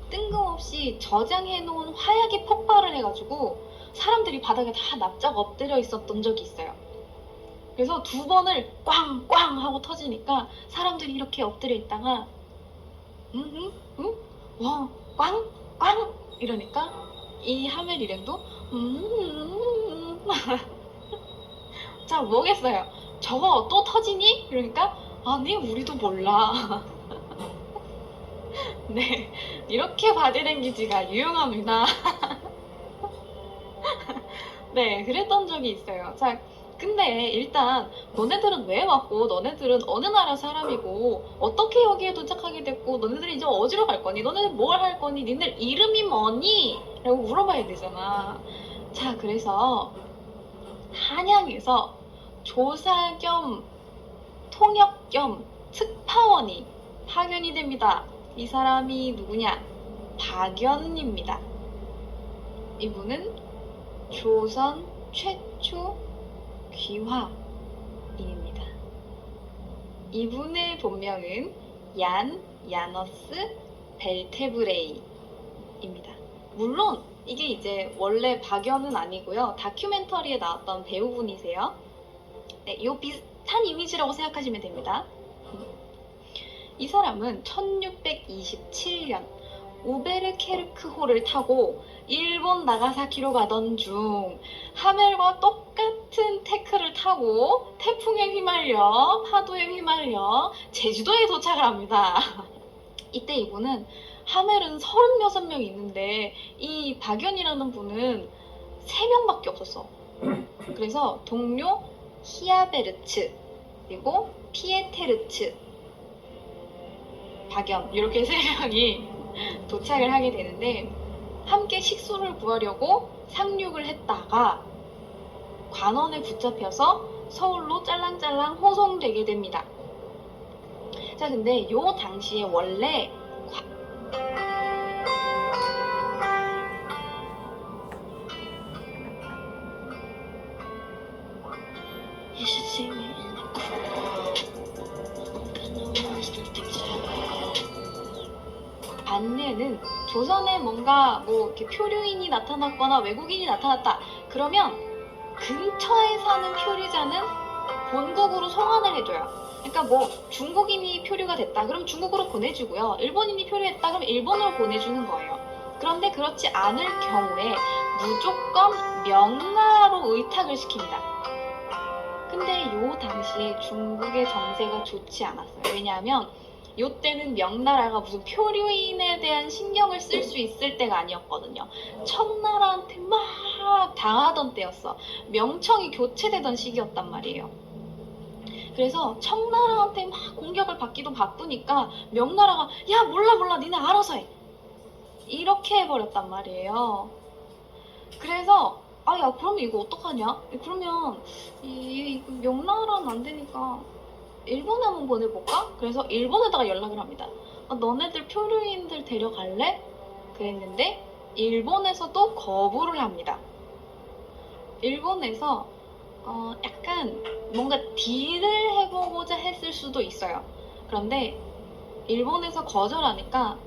뜬금없이 저장해놓은 화약이 폭발을 해가지고 사람들이 바닥에 다 납작 엎드려 있었던 적이 있어요. 그래서 두 번을 꽝꽝 하고 터지니까 사람들이 이렇게 엎드려 있다가 와 꽝꽝 이러니까 이 하멜 일행도 자 뭐겠어요? 저거 또 터지니? 이러니까 아니 우리도 몰라. 네, 이렇게 바디랭귀지가 유용합니다. 네, 그랬던 적이 있어요. 자, 근데 일단 너네들은 왜 왔고 너네들은 어느 나라 사람이고 어떻게 여기에 도착하게 됐고 너네들이 이제 어디로 갈 거니? 너네들 뭘 할 거니? 니들 이름이 뭐니? 라고 물어봐야 되잖아. 자, 그래서 한양에서 조사 겸 통역 겸 특파원이 파견이 됩니다. 이 사람이 누구냐? 박연입니다. 이분은 조선 최초 귀화인입니다. 이분의 본명은 얀 야너스 벨테브레이입니다. 물론 이게 이제 원래 박연은 아니고요. 다큐멘터리에 나왔던 배우분이세요. 네, 요 비슷한 이미지라고 생각하시면 됩니다. 이 사람은 1627년 우베르케르크호를 타고 일본 나가사키로 가던 중 하멜과 똑같은 태클을 타고 태풍에 휘말려 파도에 휘말려 제주도에 도착을 합니다. 이때 이분은 하멜은 36명이 있는데 이 박연이라는 분은 3명밖에 없었어. 그래서 동료 히아베르츠 그리고 피에테르츠 박연 이렇게 3명이 도착을 하게 되는데 함께 식수를 구하려고 상륙을 했다가 관원에 붙잡혀서 서울로 짤랑짤랑 호송되게 됩니다. 자, 근데 요 당시에 원래 반면은 조선에 뭔가 뭐 이렇게 표류인이 나타났거나 외국인이 나타났다 그러면 근처에 사는 표류자는 본국으로 송환을 해줘요. 그러니까 뭐 중국인이 표류가 됐다 그럼 중국으로 보내주고요. 일본인이 표류했다 그럼 일본으로 보내주는 거예요. 그런데 그렇지 않을 경우에 무조건 명나라로 의탁을 시킵니다. 근데 요 당시에 중국의 정세가 좋지 않았어요. 왜냐하면 요때는 명나라가 무슨 표류인에 대한 신경을 쓸 수 있을 때가 아니었거든요. 청나라한테 막 당하던 때였어. 명청이 교체되던 시기였단 말이에요. 그래서 청나라한테 막 공격을 받기도 바쁘니까 명나라가 야 몰라 니네 알아서 해 이렇게 해버렸단 말이에요. 그래서 야 그러면 이거 어떡하냐? 그러면 이 명나라는 안 되니까 일본에 한번 보내볼까? 그래서 일본에다가 연락을 합니다. 너네들 표류인들 데려갈래? 그랬는데 일본에서도 거부를 합니다. 일본에서 약간 뭔가 딜을 해보고자 했을 수도 있어요. 그런데 일본에서 거절하니까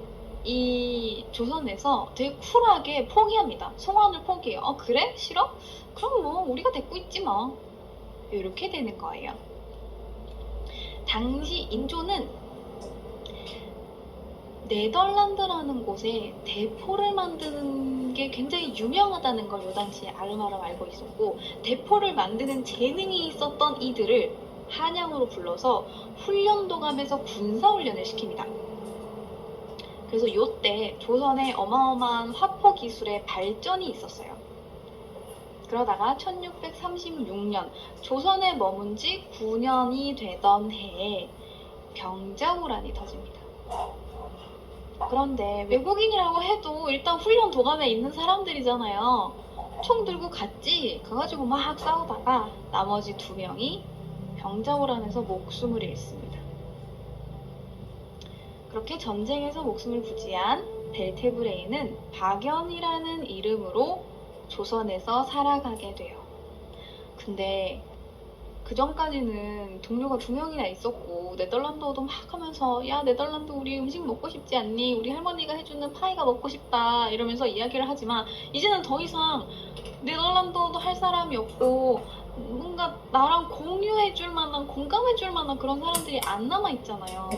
이 조선에서 되게 쿨하게 포기합니다. 송환을 포기해요. 그래? 싫어? 그럼 뭐 우리가 데리고 있지 뭐. 이렇게 되는 거예요. 당시 인조는 네덜란드라는 곳에 대포를 만드는 게 굉장히 유명하다는 걸 요 당시에 아름아름 알고 있었고, 대포를 만드는 재능이 있었던 이들을 한양으로 불러서 훈련도감에서 군사훈련을 시킵니다. 그래서 요때 조선에 어마어마한 화포 기술의 발전이 있었어요. 그러다가 1636년 조선에 머문 지 9년이 되던 해에 병자호란이 터집니다. 그런데 외국인이라고 해도 일단 훈련 도감에 있는 사람들이잖아요. 총 들고 갔지. 가가지고 막 싸우다가 나머지 2명이 병자호란에서 목숨을 잃습니다. 그렇게 전쟁에서 목숨을 부지한 델테브레이는 박연이라는 이름으로 조선에서 살아가게 돼요. 근데 그 전까지는 동료가 2명이나 있었고 네덜란드어도 막 하면서 야 네덜란드 우리 음식 먹고 싶지 않니? 우리 할머니가 해주는 파이가 먹고 싶다 이러면서 이야기를 하지만 이제는 더 이상 네덜란드어도 할 사람이 없고 뭔가 나랑 공유해줄 만한 공감해줄 만한 그런 사람들이 안 남아있잖아요.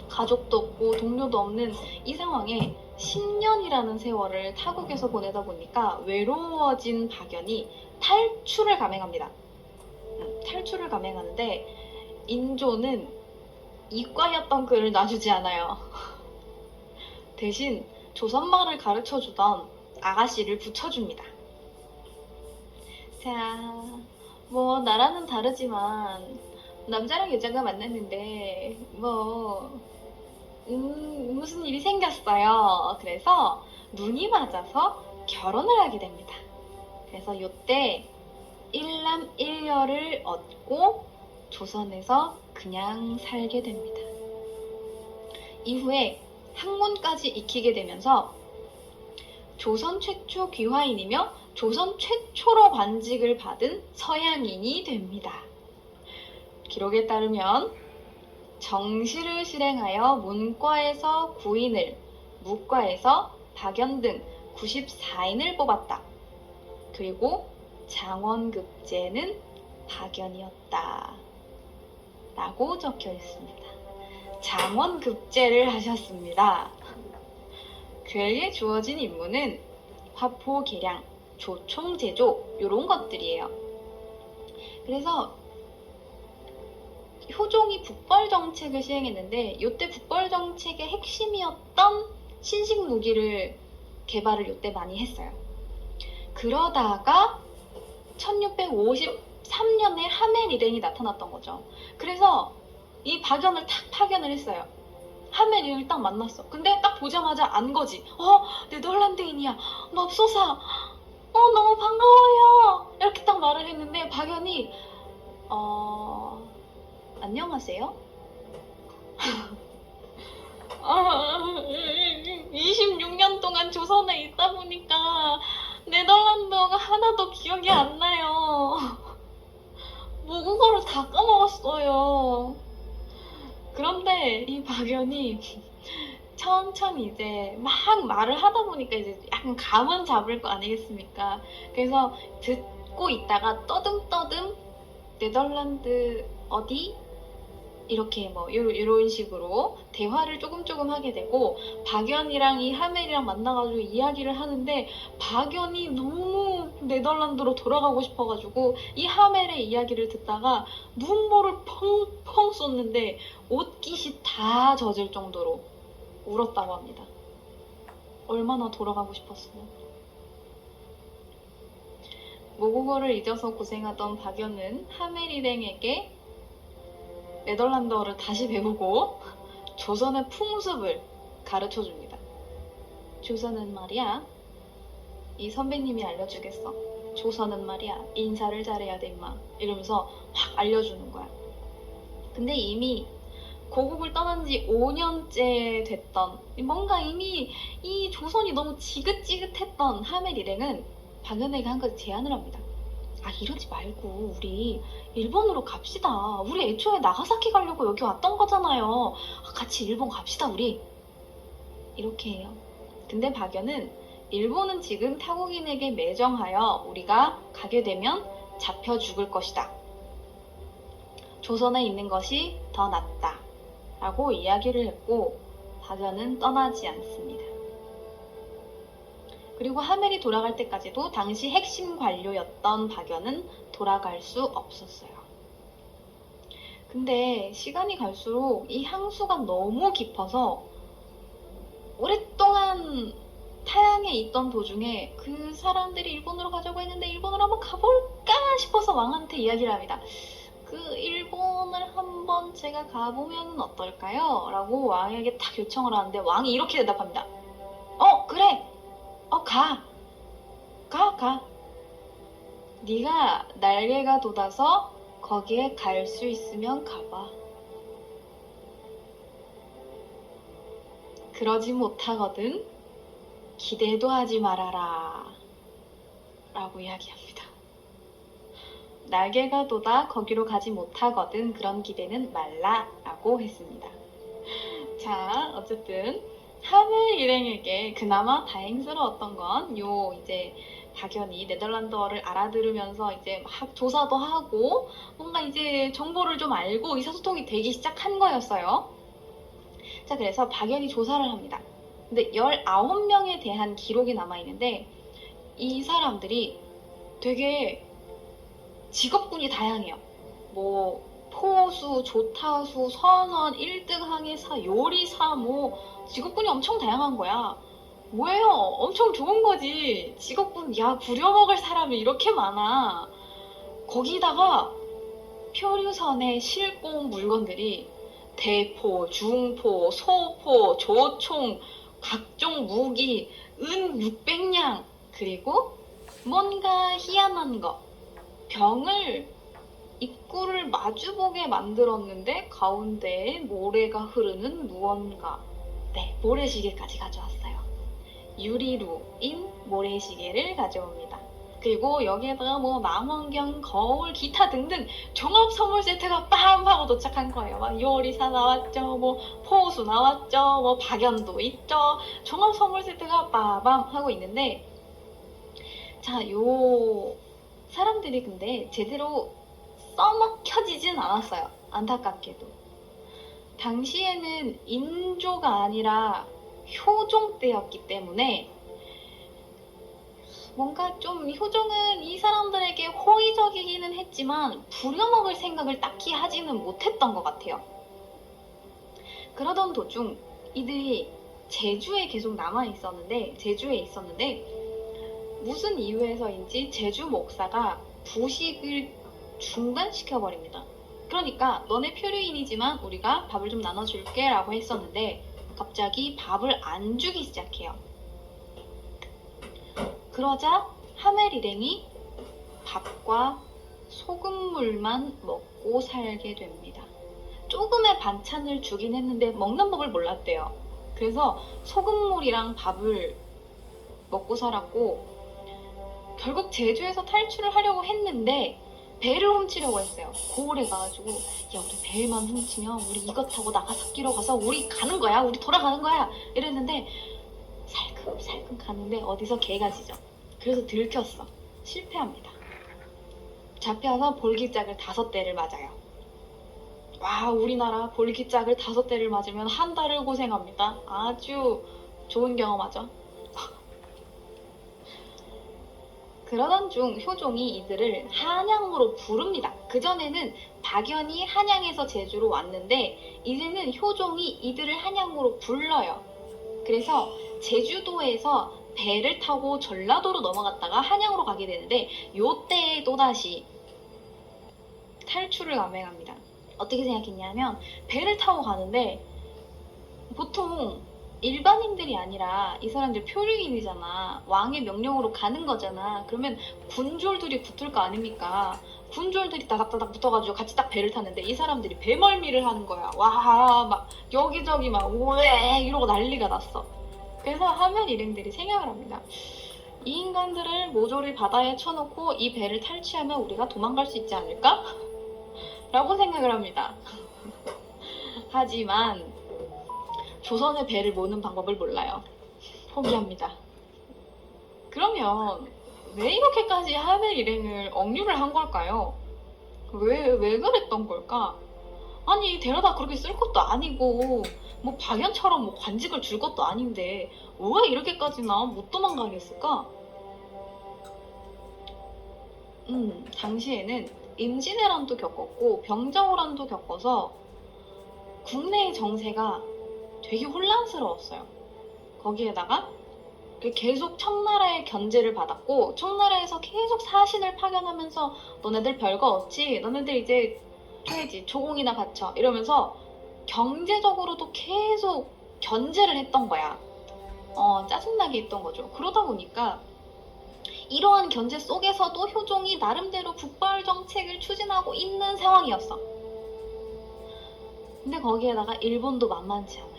가족도 없고 동료도 없는 이 상황에 10년이라는 세월을 타국에서 보내다 보니까 외로워진 박연이 탈출을 감행합니다. 탈출을 감행하는데 인조는 이과였던 그를 놔주지 않아요. 대신 조선말을 가르쳐주던 아가씨를 붙여줍니다. 자, 뭐 나라는 다르지만 남자랑 여자가 만났는데 무슨 일이 생겼어요. 그래서 눈이 맞아서 결혼을 하게 됩니다. 그래서 요때 일남 일녀를 얻고 조선에서 그냥 살게 됩니다. 이후에 학문까지 익히게 되면서 조선 최초 귀화인이며 조선 최초로 관직을 받은 서양인이 됩니다. 기록에 따르면 정시를 실행하여 문과에서 9인을, 무과에서 박연 등 94인을 뽑았다. 그리고 장원급제는 박연이었다. 라고 적혀 있습니다. 장원급제를 하셨습니다. 그에게 주어진 임무는 화포 개량, 조총 제조 이런 것들이에요. 그래서 효종이 북벌 정책을 시행했는데 이때 북벌 정책의 핵심이었던 신식 무기를 개발을 이때 많이 했어요. 그러다가 1653년에 하멜 일행이 나타났던 거죠. 그래서 이 박연을 탁 파견을 했어요. 하멜 일행을 딱 만났어. 근데 딱 보자마자 안 거지. 네덜란드인이야. 맙소사. 너무 반가워요. 이렇게 딱 말을 했는데 박연이 안녕하세요? 26년 동안 조선에 있다 보니까 네덜란드어가 하나도 기억이 안 나요. 모국어를 다 까먹었어요. 그런데 이 박연이 천천히 이제 막 말을 하다 보니까 이제 약간 감은 잡을 거 아니겠습니까? 그래서 듣고 있다가 떠듬떠듬 네덜란드 어디? 이렇게 이런 식으로 대화를 조금 하게 되고 박연이랑 이 하멜이랑 만나가지고 이야기를 하는데 박연이 너무 네덜란드로 돌아가고 싶어가지고 이 하멜의 이야기를 듣다가 눈물을 펑펑 쏟는데 옷깃이 다 젖을 정도로 울었다고 합니다. 얼마나 돌아가고 싶었으면. 모국어를 잊어서 고생하던 박연은 하멜 일행에게 네덜란드어를 다시 배우고 조선의 풍습을 가르쳐줍니다. 조선은 말이야, 이 선배님이 알려주겠어. 조선은 말이야, 인사를 잘해야 돼 임마. 이러면서 확 알려주는 거야. 근데 이미 고국을 떠난 지 5년째 됐던, 뭔가 이미 이 조선이 너무 지긋지긋했던 하멜 일행은 박연에게 한 가지 제안을 합니다. 아, 이러지 말고 우리 일본으로 갑시다. 우리 애초에 나가사키 가려고 여기 왔던 거잖아요. 같이 일본 갑시다 우리. 이렇게 해요. 근데 박연은 일본은 지금 타국인에게 매정하여 우리가 가게 되면 잡혀 죽을 것이다. 조선에 있는 것이 더 낫다. 라고 이야기를 했고 박연은 떠나지 않습니다. 그리고 하멜이 돌아갈 때까지도 당시 핵심 관료였던 박연은 돌아갈 수 없었어요. 근데 시간이 갈수록 이 향수가 너무 깊어서 오랫동안 타양에 있던 도중에 그 사람들이 일본으로 가자고 했는데 일본으로 한번 가볼까 싶어서 왕한테 이야기를 합니다. 그 일본을 한번 제가 가보면 어떨까요? 라고 왕에게 딱 요청을 하는데 왕이 이렇게 대답합니다. 그래! 가! 네가 날개가 돋아서 거기에 갈 수 있으면 가봐. 그러지 못하거든 기대도 하지 말아라. 라고 이야기합니다. 날개가 돋아 거기로 가지 못하거든 그런 기대는 말라. 라고 했습니다. 자, 어쨌든 하멜 일행에게 그나마 다행스러웠던 건 이제 박연이 네덜란드어를 알아들으면서 이제 막 조사도 하고 뭔가 이제 정보를 좀 알고 의사소통이 되기 시작한 거였어요. 자, 그래서 박연이 조사를 합니다. 근데 19명에 대한 기록이 남아있는데 이 사람들이 되게 직업군이 다양해요. 뭐 포수, 조타수, 선원, 1등 항해사, 요리사, 뭐 직업군이 엄청 다양한 거야. 뭐예요? 엄청 좋은 거지. 직업군, 야, 부려먹을 사람이 이렇게 많아. 거기다가 표류선에 싣고 온 물건들이 대포, 중포, 소포, 조총, 각종 무기, 은 600냥, 그리고 뭔가 희한한 거. 병을 입구를 마주보게 만들었는데 가운데에 모래가 흐르는 무언가. 네, 모래시계까지 가져왔어요. 유리루인 모래시계를 가져옵니다. 그리고 여기에다가 뭐 망원경, 거울, 기타 등등 종합 선물 세트가 빰 하고 도착한 거예요. 막 요리사 나왔죠, 뭐 포수 나왔죠, 뭐 박연도 있죠. 종합 선물 세트가 빠밤 하고 있는데, 자, 요 사람들이 근데 제대로 써먹혀지진 않았어요. 안타깝게도. 당시에는 인조가 아니라 효종 때였기 때문에 뭔가 좀 효종은 이 사람들에게 호의적이기는 했지만 부려먹을 생각을 딱히 하지는 못했던 것 같아요. 그러던 도중 이들이 제주에 계속 제주에 있었는데 무슨 이유에서인지 제주 목사가 부식을 중단시켜버립니다. 그러니까 너네 표류인이지만 우리가 밥을 좀 나눠줄게 라고 했었는데 갑자기 밥을 안 주기 시작해요. 그러자 하멜 일행이 밥과 소금물만 먹고 살게 됩니다. 조금의 반찬을 주긴 했는데 먹는 법을 몰랐대요. 그래서 소금물이랑 밥을 먹고 살았고 결국 제주에서 탈출을 하려고 했는데 배를 훔치려고 했어요. 고을에 가가지고 야, 우리 배만 훔치면 우리 이거 타고 나가사키로 가서 우리 가는 거야. 우리 돌아가는 거야. 이랬는데 살금살금 가는데 어디서 개가 짖어. 그래서 들켰어. 실패합니다. 잡혀서 볼기짝을 5대를 맞아요. 와, 우리나라 볼기짝을 5대를 맞으면 한 달을 고생합니다. 아주 좋은 경험하죠. 그러던 중 효종이 이들을 한양으로 부릅니다. 그전에는 박연이 한양에서 제주로 왔는데 이제는 효종이 이들을 한양으로 불러요. 그래서 제주도에서 배를 타고 전라도로 넘어갔다가 한양으로 가게 되는데 요때에 또다시 탈출을 감행합니다. 어떻게 생각했냐면 배를 타고 가는데 보통 일반인들이 아니라 이 사람들 표류인이잖아. 왕의 명령으로 가는 거잖아. 그러면 군졸들이 붙을 거 아닙니까? 군졸들이 따닥따닥 붙어가지고 같이 딱 배를 타는데 이 사람들이 배멀미를 하는 거야. 와, 막 여기저기 막 우에 이러고 난리가 났어. 그래서 하면 일행들이 생각을 합니다. 이 인간들을 모조리 바다에 쳐놓고 이 배를 탈취하면 우리가 도망갈 수 있지 않을까? 라고 생각을 합니다. 하지만 조선의 배를 모는 방법을 몰라요. 포기합니다. 그러면 왜 이렇게까지 하멜 일행을 억류를 한 걸까요? 왜 그랬던 걸까? 아니 데려다 그렇게 쓸 것도 아니고 뭐 박연처럼 뭐 관직을 줄 것도 아닌데 왜 이렇게까지나 못 도망가게 했을까? 당시에는 임진왜란도 겪었고 병자호란도 겪어서 국내의 정세가 되게 혼란스러웠어요. 거기에다가 계속 청나라의 견제를 받았고 청나라에서 계속 사신을 파견하면서 너네들 별거 없지? 너네들 이제 해야지 조공이나 바쳐 이러면서 경제적으로도 계속 견제를 했던 거야. 짜증나게 했던 거죠. 그러다 보니까 이러한 견제 속에서도 효종이 나름대로 북벌 정책을 추진하고 있는 상황이었어. 근데 거기에다가 일본도 만만치 않아요.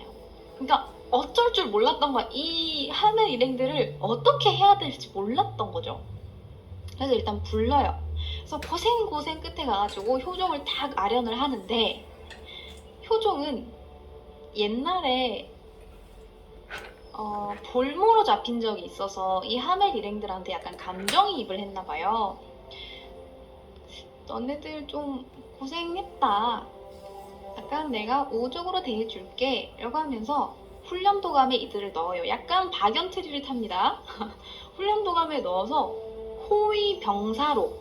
그러니까 어쩔 줄 몰랐던 거야. 이 하는 일행들을 어떻게 해야 될지 몰랐던 거죠. 그래서 일단 불러요. 그래서 고생 끝에 가가지고 효종을 딱 아련을 하는데 효종은 옛날에 볼모로 잡힌 적이 있어서 이 하멜 일행들한테 약간 감정이입을 했나 봐요. 너네들 좀 고생했다. 약간 내가 우호적으로 대해줄게 라고 하면서 훈련도감에 이들을 넣어요. 약간 박연트리를 탑니다. 훈련도감에 넣어서 호위병사로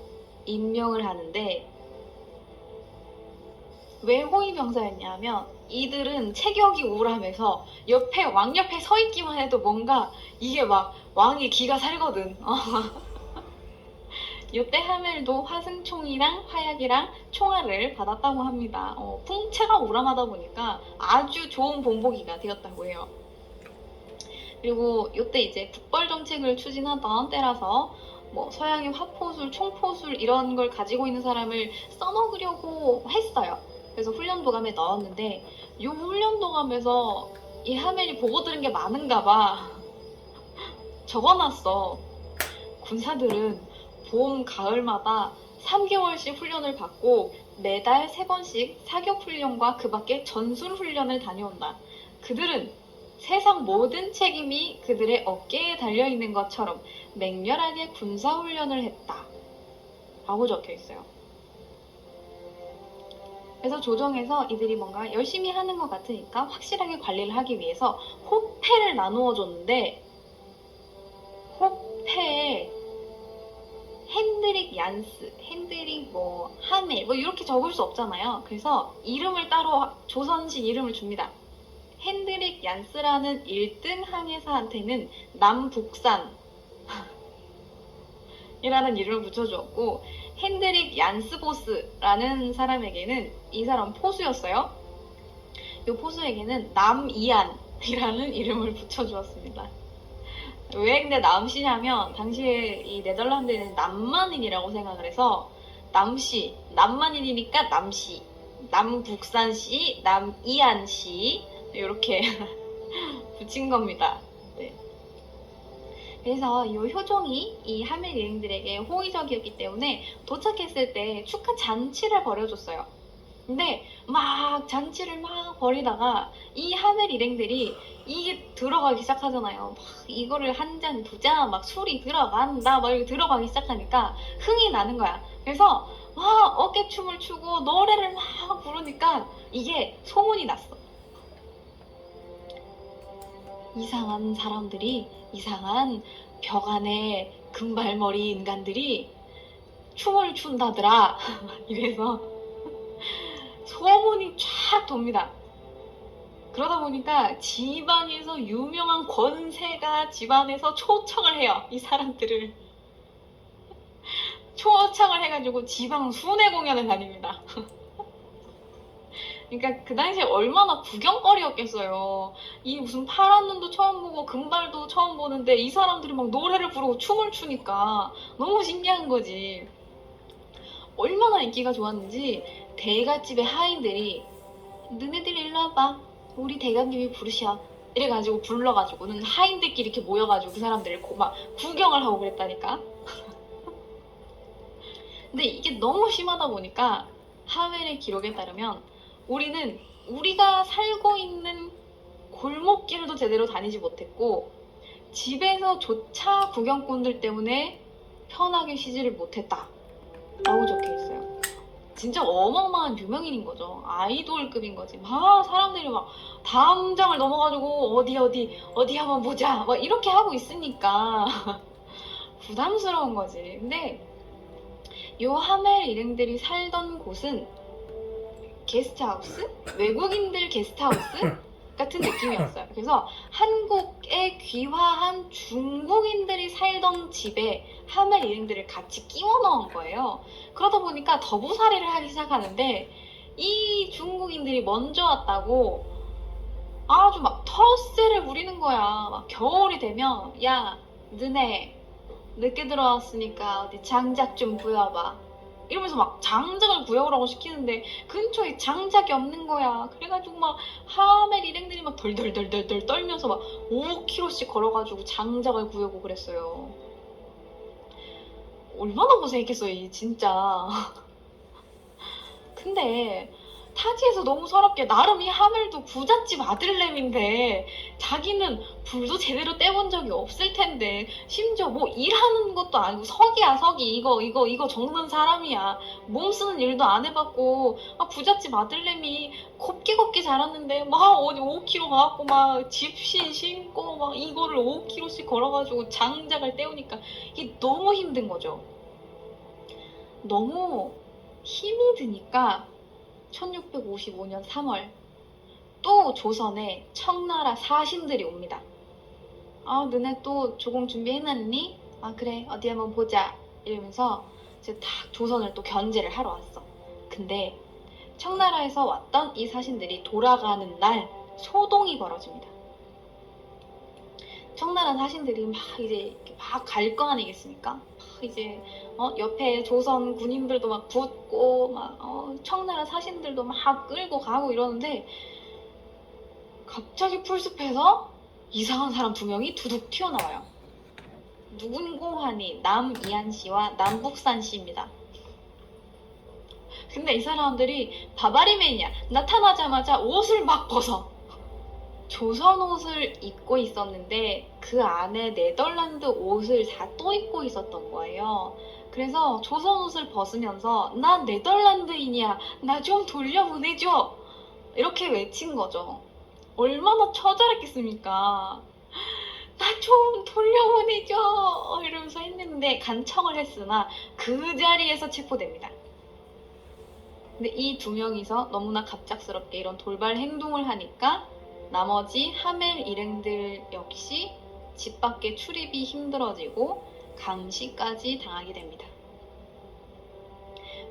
임명을 하는데 왜 호위병사였냐면 이들은 체격이 우울하면서 왕 옆에 서 있기만 해도 뭔가 이게 막 왕의 기가 살거든. 이때 하멜도 화승총이랑 화약이랑 총알을 받았다고 합니다. 풍채가 우람하다 보니까 아주 좋은 본보기가 되었다고 해요. 그리고 이때 이제 북벌 정책을 추진하던 때라서 뭐 서양의 화포술, 총포술 이런 걸 가지고 있는 사람을 써먹으려고 했어요. 그래서 훈련도감에 넣었는데 이 훈련도감에서 이 하멜이 보고 들은 게 많은가 봐. 적어놨어. 군사들은 봄, 가을마다 3개월씩 훈련을 받고 매달 3번씩 사격 훈련과 그 밖에 전술 훈련을 다녀온다. 그들은 세상 모든 책임이 그들의 어깨에 달려있는 것처럼 맹렬하게 군사훈련을 했다. 라고 적혀있어요. 그래서 조정에서 이들이 뭔가 열심히 하는 것 같으니까 확실하게 관리를 하기 위해서 호패를 나누어 줬는데 호패에 핸드릭 얀스, 핸드릭 뭐 하멜 뭐 이렇게 적을 수 없잖아요. 그래서 이름을 따로 조선식 이름을 줍니다. 핸드릭 얀스라는 1등 항해사한테는 남북산 이라는 이름을 붙여주었고 핸드릭 얀스보스라는 사람에게는 이 사람 포수였어요. 이 포수에게는 남이안이라는 이름을 붙여주었습니다. 왜 근데 남씨냐면 당시에 이 네덜란드에는 남만인이라고 생각을 해서 남만인이니까 남씨, 남북산씨, 남이안씨 이렇게 붙인 겁니다. 네. 그래서 이 효종이 이 하멜 일행들에게 호의적이었기 때문에 도착했을 때 축하 잔치를 벌여줬어요. 근데 막 잔치를 막 벌이다가 이 하멜 일행들이 이게 들어가기 시작하잖아요. 막 이거를 한 잔, 두 잔, 막 술이 들어간다, 막 이렇게 들어가기 시작하니까 흥이 나는 거야. 그래서 막 어깨춤을 추고 노래를 막 부르니까 이게 소문이 났어. 이상한 사람들이 이상한 벽 안에 금발머리 인간들이 춤을 춘다더라. 이래서 소문이 쫙 돕니다. 그러다 보니까 지방에서 유명한 권세가 집안에서 초청을 해요. 이 사람들을 초청을 해가지고 지방 순회 공연을 다닙니다. 그러니까 그 당시에 얼마나 구경거리였겠어요. 이 무슨 파란 눈도 처음 보고 금발도 처음 보는데 이 사람들이 막 노래를 부르고 춤을 추니까 너무 신기한 거지. 얼마나 인기가 좋았는지 대갓집의 하인들이 너네들 일로 와봐. 우리 대감님이 부르셔. 이래가지고 불러가지고는 하인들끼리 이렇게 모여가지고 그 사람들을 막 구경을 하고 그랬다니까. 근데 이게 너무 심하다 보니까 하멜의 기록에 따르면 우리는 우리가 살고 있는 골목길도 제대로 다니지 못했고 집에서조차 구경꾼들 때문에 편하게 쉬지를 못했다 라고 적혀있어요. 진짜 어마어마한 유명인인 거죠. 아이돌급인 거지. 막 사람들이 막 다음 장을 넘어가지고 어디 한번 보자 막 이렇게 하고 있으니까 부담스러운 거지. 근데 요 하멜 일행들이 살던 곳은 게스트하우스? 외국인들 게스트하우스? 같은 느낌이었어요. 그래서 한국에 귀화한 중국인들이 살던 집에 하멜 일행들을 같이 끼워 넣은 거예요. 그러다 보니까 더부살이를 하기 시작하는데 이 중국인들이 먼저 왔다고 아주 막 텃세를 부리는 거야. 막 겨울이 되면 야 너네 늦게 들어왔으니까 어디 장작 좀 구해와봐. 이러면서 막 장작을 구해오라고 시키는데 근처에 장작이 없는 거야. 그래가지고 막 하멜 일행들이 막 덜덜덜덜 떨면서 막 5km씩 걸어가지고 장작을 구해오고 그랬어요. 얼마나 고생했겠어요, 이 진짜. 근데 타지에서 너무 서럽게 나름 이 하멜도 부잣집 아들내미인데 자기는 불도 제대로 떼본 적이 없을 텐데 심지어 뭐 일하는 것도 아니고 석이야 석이 이거 적는 사람이야. 몸 쓰는 일도 안 해봤고 부잣집 아들내미 곱게 자랐는데 막 어디 5km 가갖고 막 집신 신고 막 이거를 5km씩 걸어가지고 장작을 떼우니까 이게 너무 힘든 거죠. 너무 힘이 드니까 1655년 3월 또 조선에 청나라 사신들이 옵니다. 너네 또 조공 준비해놨니? 그래 어디 한번 보자 이러면서 이제 딱 조선을 또 견제를 하러 왔어. 근데 청나라에서 왔던 이 사신들이 돌아가는 날 소동이 벌어집니다. 청나라 사신들이 막 이제 막 갈 거 아니겠습니까? 막 이제 옆에 조선 군인들도 막 붙고 막 청나라 사신들도 막 끌고 가고 이러는데 갑자기 풀숲에서 이상한 사람 2명이 두둑 튀어나와요. 누군고 하니 남이한 씨와 남북산 씨입니다. 근데 이 사람들이 바바리맨이야. 나타나자마자 옷을 막 벗어. 조선 옷을 입고 있었는데 그 안에 네덜란드 옷을 다 또 입고 있었던 거예요. 그래서 조선 옷을 벗으면서 난 네덜란드인이야. 나 좀 돌려보내줘. 이렇게 외친 거죠. 얼마나 처절했겠습니까? 나 좀 돌려보내줘. 이러면서 했는데 간청을 했으나 그 자리에서 체포됩니다. 근데 이 2명이서 너무나 갑작스럽게 이런 돌발 행동을 하니까 나머지 하멜 일행들 역시 집 밖에 출입이 힘들어지고 감시까지 당하게 됩니다.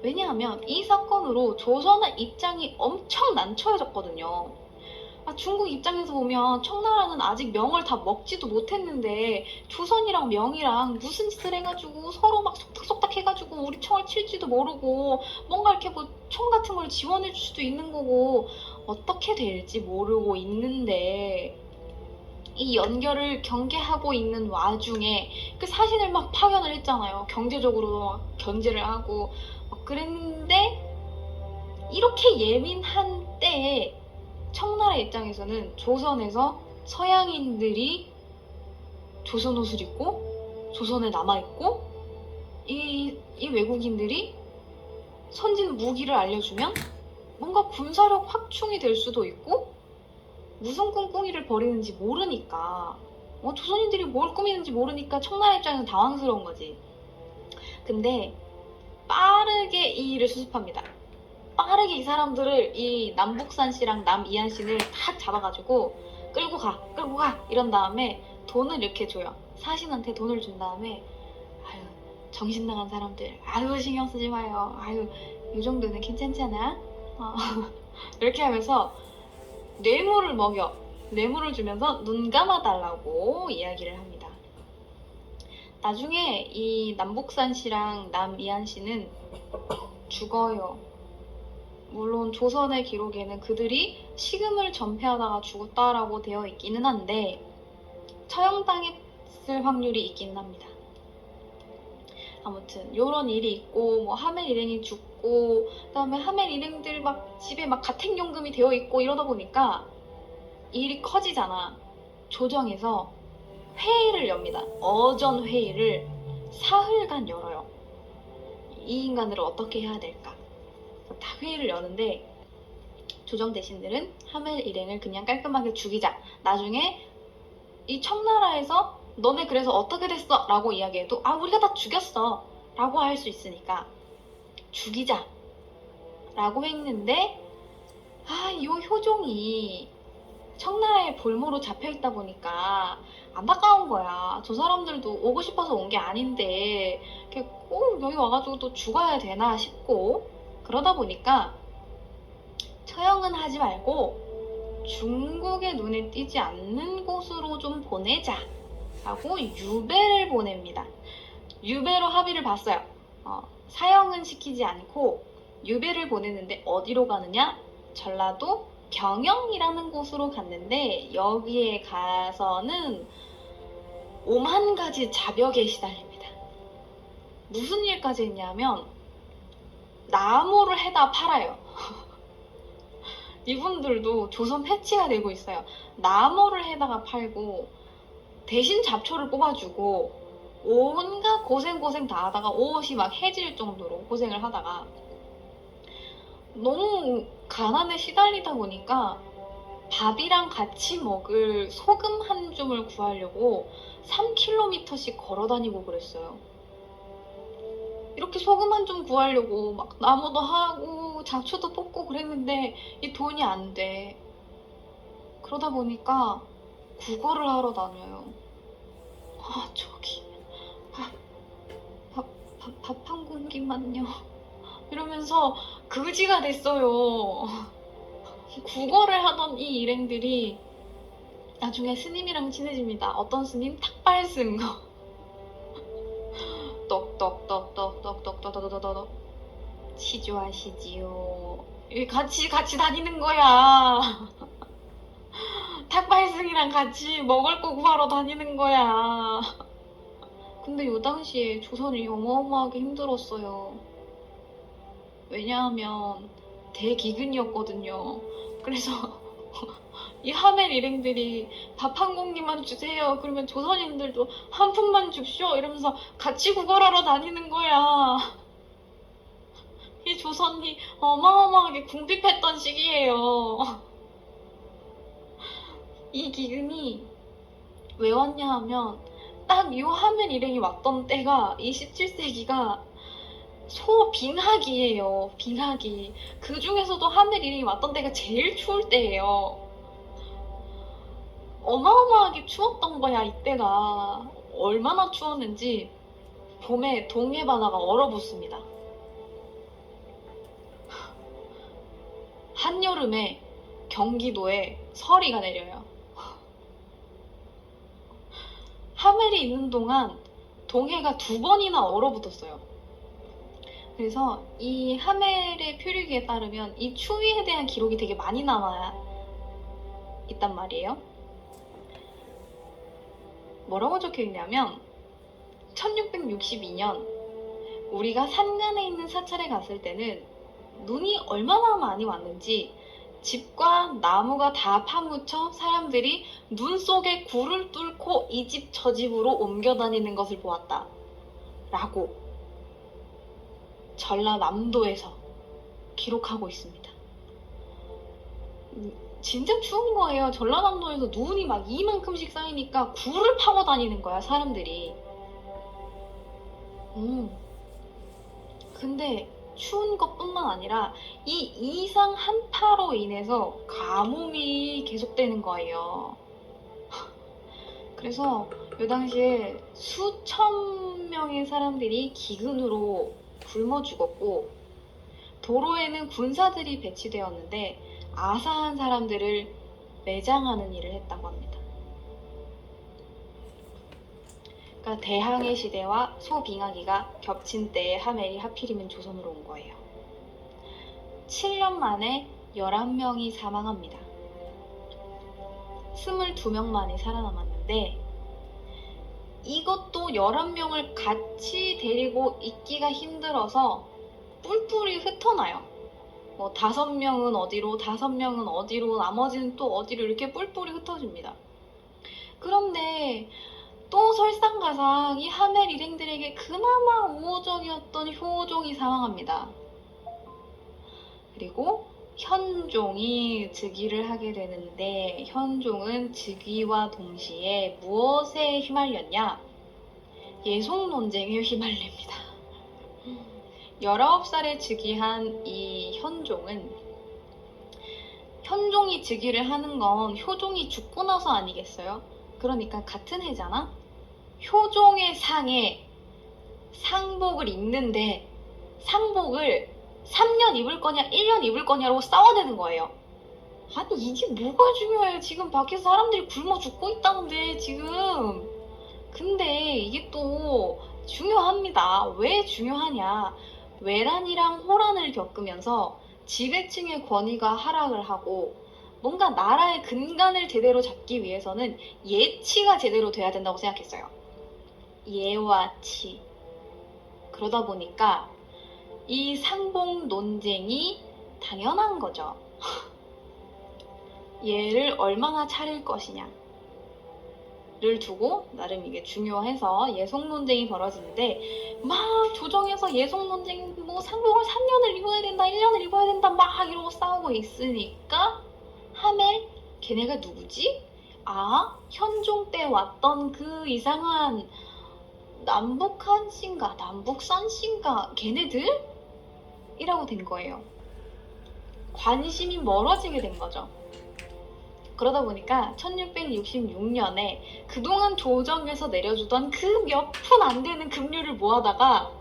왜냐하면 이 사건으로 조선의 입장이 엄청 난처해졌거든요. 중국 입장에서 보면 청나라는 아직 명을 다 먹지도 못했는데 조선이랑 명이랑 무슨 짓을 해가지고 서로 막 속닥속닥 해가지고 우리 청을 칠지도 모르고 뭔가 이렇게 뭐 총 같은 걸 지원해 줄 수도 있는 거고 어떻게 될지 모르고 있는데 이 연결을 경계하고 있는 와중에 그 사신을 막 파견을 했잖아요. 경제적으로도 막 견제를 하고 그랬는데 이렇게 예민한 때에 청나라 입장에서는 조선에서 서양인들이 조선 옷을 입고 조선에 남아있고 이 외국인들이 선진 무기를 알려주면 뭔가 군사력 확충이 될 수도 있고 무슨 꿍꿍이를 벌이는지 모르니까 조선인들이 뭘 꾸미는지 모르니까 청나라 입장에서 당황스러운 거지. 근데 빠르게 이 일을 수습합니다. 빠르게 이 사람들을 이 남북산 씨랑 남이안 씨를 탁 잡아가지고 끌고 가 이런 다음에 돈을 이렇게 줘요. 사신한테 돈을 준 다음에 아유 정신 나간 사람들 아유 신경 쓰지 마요. 아유 이 정도는 괜찮잖아. 이렇게 하면서 뇌물을 먹여. 뇌물을 주면서 눈 감아달라고 이야기를 합니다. 나중에 이 남북산 씨랑 남이안 씨는 죽어요. 물론 조선의 기록에는 그들이 식음을 전폐하다가 죽었다라고 되어 있기는 한데 처형당했을 확률이 있기는 합니다. 아무튼 요런 일이 있고 뭐 하멜 일행이 죽고 그다음에 하멜 일행들 막 집에 막 가택연금이 되어 있고 이러다 보니까 일이 커지잖아. 조정에서 회의를 엽니다. 어전 회의를 사흘간 열어요. 이 인간들을 어떻게 해야 될까? 다 회의를 여는데 조정 대신들은 하멜 일행을 그냥 깔끔하게 죽이자. 나중에 이 청나라에서 너네 그래서 어떻게 됐어? 라고 이야기해도 우리가 다 죽였어 라고 할 수 있으니까 죽이자 라고 했는데 이 효종이 청나라의 볼모로 잡혀있다 보니까 안타까운 거야. 저 사람들도 오고 싶어서 온 게 아닌데 꼭 여기 와가지고 또 죽어야 되나 싶고 그러다 보니까 처형은 하지 말고 중국의 눈에 띄지 않는 곳으로 좀 보내자 라고 유배를 보냅니다. 유배로 합의를 봤어요. 사형은 시키지 않고 유배를 보내는데 어디로 가느냐? 전라도 경영이라는 곳으로 갔는데 여기에 가서는 오만 가지 자벽에 시달립니다. 무슨 일까지 했냐면 나무를 해다 팔아요. 이분들도 조선 패치가 되고 있어요. 나무를 해다가 팔고 대신 잡초를 뽑아주고 온갖 고생 다 하다가 옷이 막 해질 정도로 고생을 하다가 너무 가난에 시달리다 보니까 밥이랑 같이 먹을 소금 한 줌을 구하려고 3km씩 걸어 다니고 그랬어요. 이렇게 소금 한 줌 구하려고 막 나무도 하고 잡초도 뽑고 그랬는데 이 돈이 안 돼. 그러다 보니까 국어를 하러 다녀요. 저기 밥 한 공기만요. 이러면서 그지가 됐어요. 국어를 하던 이 일행들이 나중에 스님이랑 친해집니다. 어떤 스님? 탁발승. 똑똑똑똑똑똑똑똑똑똑 시주하시지요. 같이 다니는 거야. 탁발승이랑 같이 먹을 거 구하러 다니는 거야. 근데 요 당시에 조선이 어마어마하게 힘들었어요. 왜냐하면 대기근이었거든요. 그래서 이 하멜 일행들이 밥 한 공기만 주세요. 그러면 조선인들도 한 푼만 줍쇼. 이러면서 같이 구걸하러 다니는 거야. 이 조선이 어마어마하게 궁핍했던 시기예요. 이 기근이 왜 왔냐 하면 딱 이 하멜 일행이 왔던 때가 이 17세기가 소빙하기예요. 빙하기. 그 중에서도 하멜 일행이 왔던 때가 제일 추울 때예요. 어마어마하게 추웠던 거야. 이때가 얼마나 추웠는지 봄에 동해 바다가 얼어붙습니다. 한여름에 경기도에 서리가 내려요. 하멜이 있는 동안 동해가 2번이나 얼어붙었어요. 그래서 이 하멜의 표류기에 따르면 이 추위에 대한 기록이 되게 많이 남아 있단 말이에요. 뭐라고 적혀 있냐면 1662년 우리가 산간에 있는 사찰에 갔을 때는 눈이 얼마나 많이 왔는지 집과 나무가 다 파묻혀 사람들이 눈 속에 굴을 뚫고 이 집 저 집으로 옮겨 다니는 것을 보았다. 라고 전라남도에서 기록하고 있습니다. 진짜 추운 거예요. 전라남도에서 눈이 막 이만큼씩 쌓이니까 굴을 파고 다니는 거야, 사람들이. 근데 추운 것뿐만 아니라 이 이상 한파로 인해서 가뭄이 계속되는 거예요. 그래서 그 당시에 수천 명의 사람들이 기근으로 굶어 죽었고, 도로에는 군사들이 배치되었는데 아사한 사람들을 매장하는 일을 했다고 합니다. 그러니까 대항해 시대와 소빙하기가 겹친 때에 하멜이 하필이면 조선으로 온 거예요. 7년 만에 11명이 사망합니다. 22명만이 살아남았는데, 이것도 11명을 같이 데리고 있기가 힘들어서 뿔뿔이 흩어나요. 뭐 5명은 어디로, 5명은 어디로, 나머지는 또 어디로, 이렇게 뿔뿔이 흩어집니다. 그런데 또 설상가상 이 하멜 일행들에게 그나마 우호적이었던 효종이 사망합니다. 그리고 현종이 즉위를 하게 되는데, 현종은 즉위와 동시에 무엇에 휘말렸냐? 예속 논쟁에 휘말립니다. 19살에 즉위한 이 현종은, 현종이 즉위를 하는 건 효종이 죽고 나서 아니겠어요? 그러니까 같은 해잖아? 효종의 상에 상복을 입는데 상복을 3년 입을 거냐 1년 입을 거냐로 싸워대는 거예요. 아니 이게 뭐가 중요해요? 지금 밖에서 사람들이 굶어 죽고 있다는데 지금. 근데 이게 또 중요합니다. 왜 중요하냐? 외란이랑 호란을 겪으면서 지배층의 권위가 하락을 하고, 뭔가 나라의 근간을 제대로 잡기 위해서는 예치가 제대로 돼야 된다고 생각했어요. 예와 치. 그러다 보니까 이 상봉 논쟁이 당연한 거죠. 얘를 얼마나 차릴 것이냐를 두고 나름 이게 중요해서 예속 논쟁이 벌어지는데, 막 조정에서 예속 논쟁, 뭐 상복을 3년을 입어야 된다, 1년을 입어야 된다, 막 이러고 싸우고 있으니까 하멜, 걔네가 누구지? 아, 현종 때 왔던 그 이상한 남북한신가 남북산신가 걔네들? 이라고 된 거예요. 관심이 멀어지게 된 거죠. 그러다 보니까 1666년에 그동안 조정에서 내려주던 그 몇 푼 안 되는 급료를 모아다가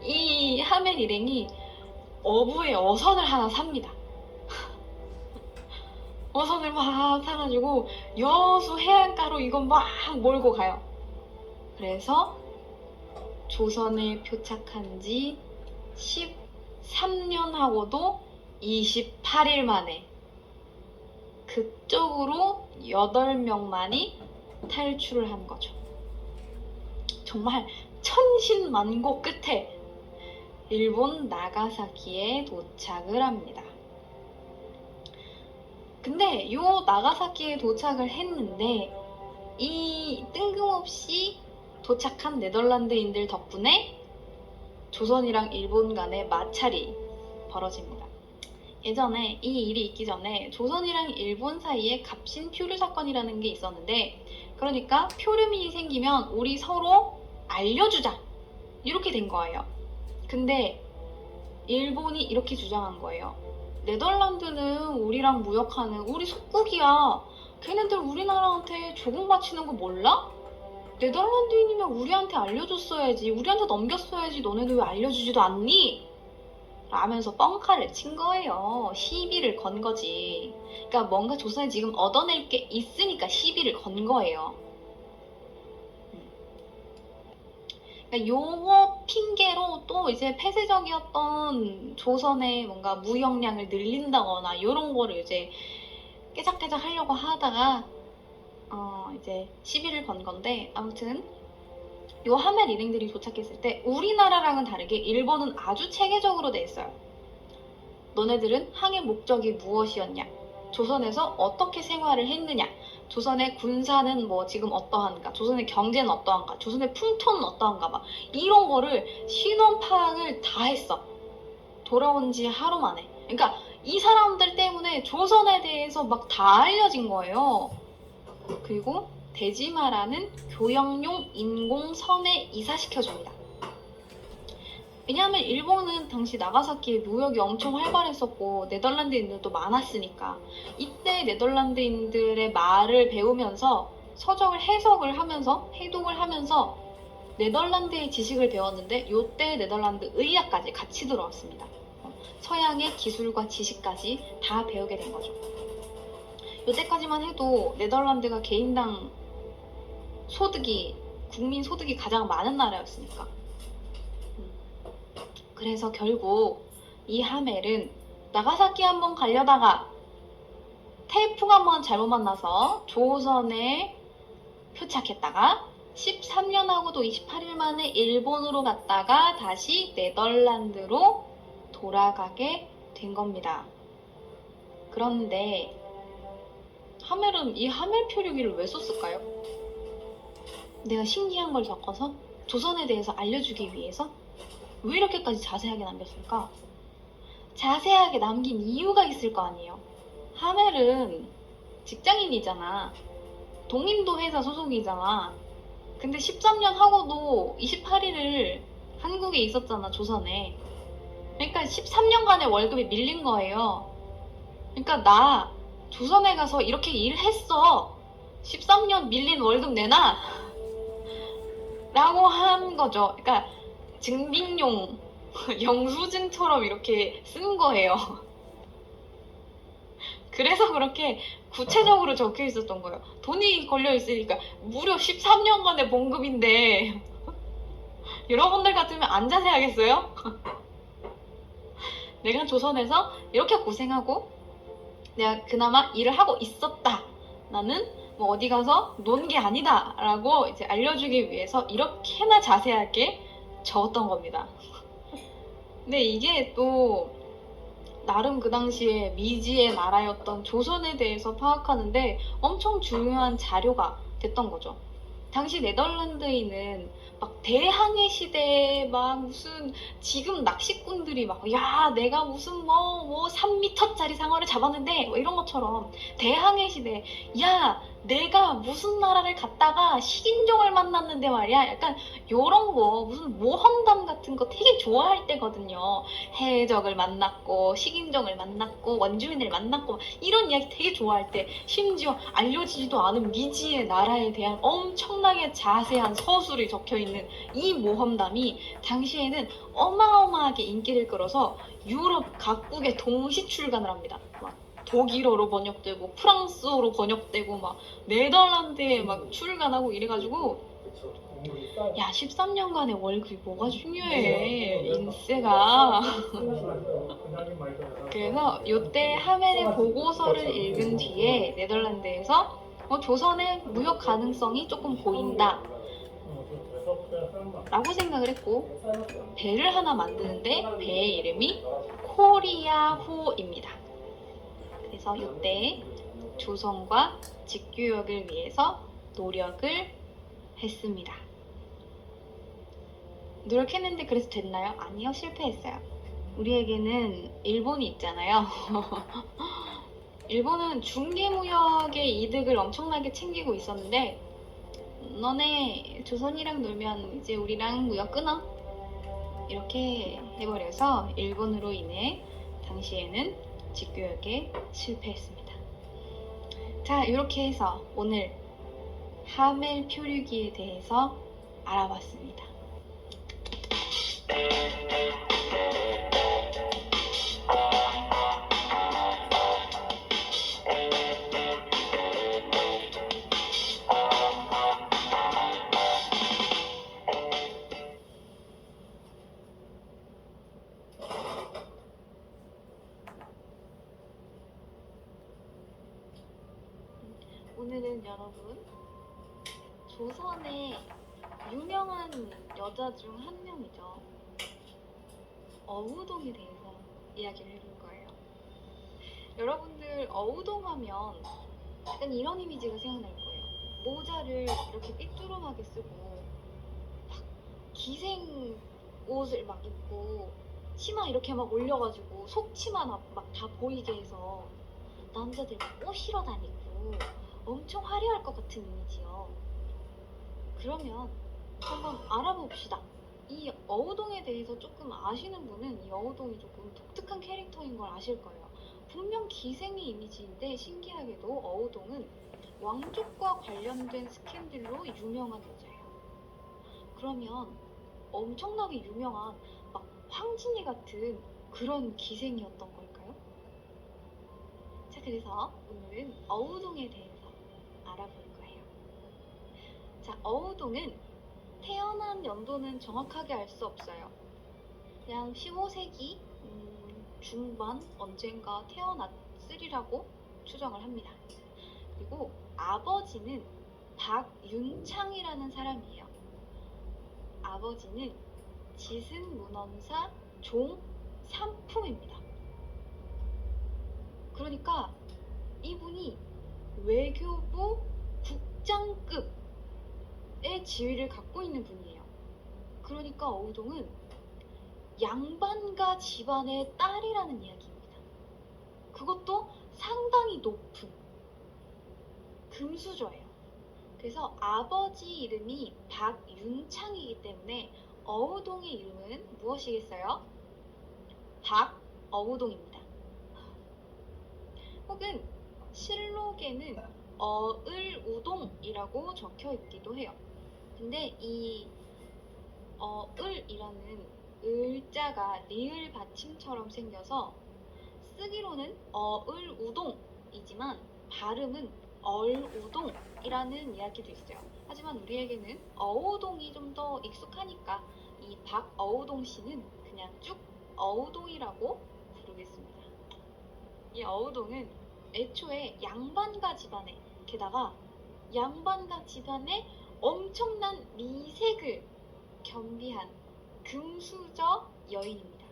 이 하멜 일행이 어부의 어선을 하나 삽니다. 어선을 막 사가지고 여수 해안가로 이건 막 몰고 가요. 그래서 조선에 표착한 지 13년하고도 28일 만에 극적으로 8명만이 탈출을 한 거죠. 정말 천신만고 끝에 일본 나가사키에 도착을 합니다. 근데 요 나가사키에 도착을 했는데, 이 뜬금없이 도착한 네덜란드인들 덕분에 조선이랑 일본 간의 마찰이 벌어집니다. 예전에 이 일이 있기 전에 조선이랑 일본 사이에 갑신 표류 사건이라는 게 있었는데, 그러니까 표류민이 생기면 우리 서로 알려주자 이렇게 된 거예요. 근데 일본이 이렇게 주장한 거예요. 네덜란드는 우리랑 무역하는 우리 속국이야. 걔네들 우리나라한테 조공 바치는 거 몰라? 네덜란드인이면 우리한테 알려줬어야지, 우리한테 넘겼어야지, 너네들 왜 알려주지도 않니? 라면서 뻥카를 친 거예요. 시비를 건 거지. 그러니까 뭔가 조선에 지금 얻어낼 게 있으니까 시비를 건 거예요. 그러니까 요거 핑계로 또 이제 폐쇄적이었던 조선의 뭔가 무역량을 늘린다거나 이런 거를 이제 깨작깨작 하려고 하다가 이제 시비를 건 건데, 아무튼 요 하멜 일행들이 도착했을 때 우리나라랑은 다르게 일본은 아주 체계적으로 돼 있어요. 너네들은 항해 목적이 무엇이었냐? 조선에서 어떻게 생활을 했느냐? 조선의 군사는 뭐 지금 어떠한가? 조선의 경제는 어떠한가? 조선의 풍토는 어떠한가? 막 이런 거를 신원 파악을 다 했어. 돌아온 지 하루 만에. 그러니까 이 사람들 때문에 조선에 대해서 막 다 알려진 거예요. 그리고 대지마라는 교역용 인공섬에 이사시켜줍니다. 왜냐하면 일본은 당시 나가사키에 무역이 엄청 활발했었고 네덜란드인들도 많았으니까 이때 네덜란드인들의 말을 배우면서 서적을 해석을 하면서 해독을 하면서 네덜란드의 지식을 배웠는데 이때 네덜란드 의학까지 같이 들어왔습니다. 서양의 기술과 지식까지 다 배우게 된 거죠. 이때까지만 해도 네덜란드가 개인당 소득이 국민 소득이 가장 많은 나라였으니까. 그래서 결국 이 하멜은 나가사키 한번 가려다가 태풍 한번 잘못 만나서 조선에 표착했다가 13년하고도 28일 만에 일본으로 갔다가 다시 네덜란드로 돌아가게 된 겁니다. 그런데 하멜은 이 하멜 표류기를 왜 썼을까요? 내가 신기한 걸 적어서 조선에 대해서 알려주기 위해서? 왜 이렇게까지 자세하게 남겼을까? 자세하게 남긴 이유가 있을 거 아니에요. 하멜은 직장인이잖아. 동인도 회사 소속이잖아. 근데 13년 하고도 28일을 한국에 있었잖아, 조선에. 그러니까 13년간의 월급이 밀린 거예요. 그러니까 나 조선에 가서 이렇게 일했어. 13년 밀린 월급 내놔. 라고 한 거죠. 그러니까 증빙용 영수증처럼 이렇게 쓴 거예요. 그래서 그렇게 구체적으로 적혀 있었던 거예요. 돈이 걸려 있으니까 무려 13년간의 봉급인데 여러분들 같으면 안 자세하겠어요? 내가 조선에서 이렇게 고생하고 내가 그나마 일을 하고 있었다. 나는 뭐 어디 가서 논 게 아니다 라고 이제 알려주기 위해서 이렇게나 자세하게 적었던 겁니다. 근데 이게 또 나름 그 당시에 미지의 나라였던 조선에 대해서 파악하는데 엄청 중요한 자료가 됐던 거죠. 당시 네덜란드인은 막 대항해 시대에 막 무슨 지금 낚시꾼들이 막 야 내가 무슨 뭐 3m짜리 상어를 잡았는데 뭐 이런 것처럼 대항해 시대 야 내가 무슨 나라를 갔다가 식인종을 만났는데 말이야 약간 요런 거 무슨 모험담 같은 거 되게 좋아할 때거든요. 해적을 만났고 식인종을 만났고 원주민을 만났고 이런 이야기 되게 좋아할 때 심지어 알려지지도 않은 미지의 나라에 대한 엄청나게 자세한 서술이 적혀있는 이 모험담이 당시에는 어마어마하게 인기를 끌어서 유럽 각국에 동시 출간을 합니다. 막 독일어로 번역되고 프랑스어로 번역되고 막 네덜란드에 막 출간하고 이래가지고 야 13년간의 월급이 뭐가 중요해 인세가. 그래서 이때 하멜의 보고서를 읽은 뒤에 네덜란드에서 조선의 무역 가능성이 조금 보인다 라고 생각을 했고 배를 하나 만드는데 배의 이름이 코리아호입니다. 그래서 이때 조선과 직교역을 위해서 노력을 했습니다. 노력했는데 그래서 됐나요? 아니요, 실패했어요. 우리에게는 일본이 있잖아요. 일본은 중개무역의 이득을 엄청나게 챙기고 있었는데 너네 조선이랑 놀면 이제 우리랑 무역 끊어 이렇게 해버려서 일본으로 인해 당시에는 직교역에 실패했습니다. 자, 이렇게 해서 오늘 하멜 표류기에 대해서 알아봤습니다. 오늘은 여러분 조선의 유명한 여자 중 한 명이죠. 어우동에 대해서 이야기를 해볼 거예요. 여러분들 어우동 하면 약간 이런 이미지가 생각날 거예요. 모자를 이렇게 삐뚤음하게 쓰고 막 기생 옷을 막 입고 치마 이렇게 막 올려가지고 속치마 막 다 보이게 해서 남자들 막 꼬시러 다니고 엄청 화려할 것 같은 이미지요. 그러면 한번 알아봅시다. 이 어우동에 대해서 조금 아시는 분은 이 어우동이 조금 독특한 캐릭터인 걸 아실 거예요. 분명 기생의 이미지인데 신기하게도 어우동은 왕족과 관련된 스캔들로 유명한 여자예요. 그러면 엄청나게 유명한 막 황진이 같은 그런 기생이었던 걸까요? 자, 그래서 오늘은 어우동에 대해서 알아볼 거예요. 자, 어우동은 태어난 연도는 정확하게 알 수 없어요. 그냥 15세기 중반 언젠가 태어났으리라고 추정을 합니다. 그리고 아버지는 박윤창이라는 사람이에요. 아버지는 지승문원사 종삼품입니다. 그러니까 이분이 외교부 국장급의 지위를 갖고 있는 분이에요. 그러니까 어우동은 양반가 집안의 딸이라는 이야기입니다. 그것도 상당히 높은 금수저예요. 그래서 아버지 이름이 박윤창이기 때문에 어우동의 이름은 무엇이겠어요? 박어우동입니다. 혹은 실록에는 어을우동이라고 적혀 있기도 해요. 근데 이 어을이라는 을자가 리을 받침처럼 생겨서 쓰기로는 어을우동이지만 발음은 얼우동이라는 이야기도 있어요. 하지만 우리에게는 어우동이 좀 더 익숙하니까 이 박어우동 씨는 그냥 쭉 어우동이라고 부르겠습니다. 이 어우동은 애초에 양반가 집안에, 게다가 양반가 집안에 엄청난 미색을 겸비한 금수저 여인입니다.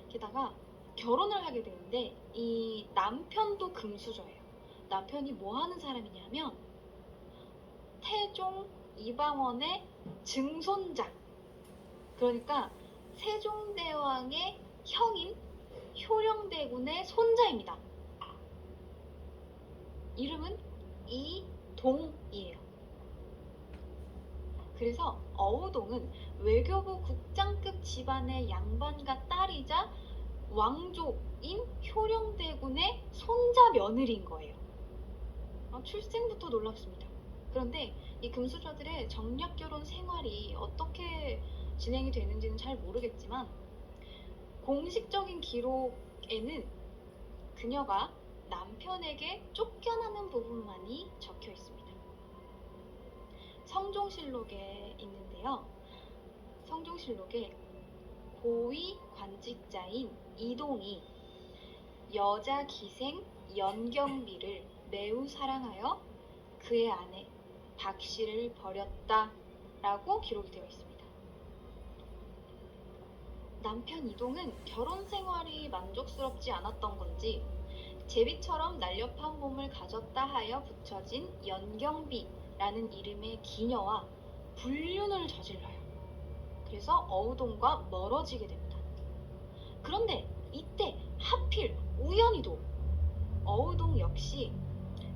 게다가 결혼을 하게 되는데 이 남편도 금수저예요. 남편이 뭐 하는 사람이냐면 태종 이방원의 증손자, 그러니까 세종대왕의 형인 효령대군의 손자입니다. 이름은 이동이에요. 그래서 어우동은 외교부 국장급 집안의 양반과 딸이자 왕족인 효령대군의 손자 며느리인 거예요. 출생부터 놀랍습니다. 그런데 이 금수저들의 정략결혼 생활이 어떻게 진행이 되는지는 잘 모르겠지만 공식적인 기록에는 그녀가 남편에게 쫓겨나는 부분만이 적혀 있습니다. 성종실록에 있는데요. 성종실록에 고위 관직자인 이동이 여자 기생 연경비를 매우 사랑하여 그의 아내 박씨를 버렸다라고 기록이 되어 있습니다. 남편 이동은 결혼 생활이 만족스럽지 않았던 건지 제비처럼 날렵한 몸을 가졌다 하여 붙여진 연경비라는 이름의 기녀와 불륜을 저질러요. 그래서 어우동과 멀어지게 됩니다. 그런데 이때 하필 우연히도 어우동 역시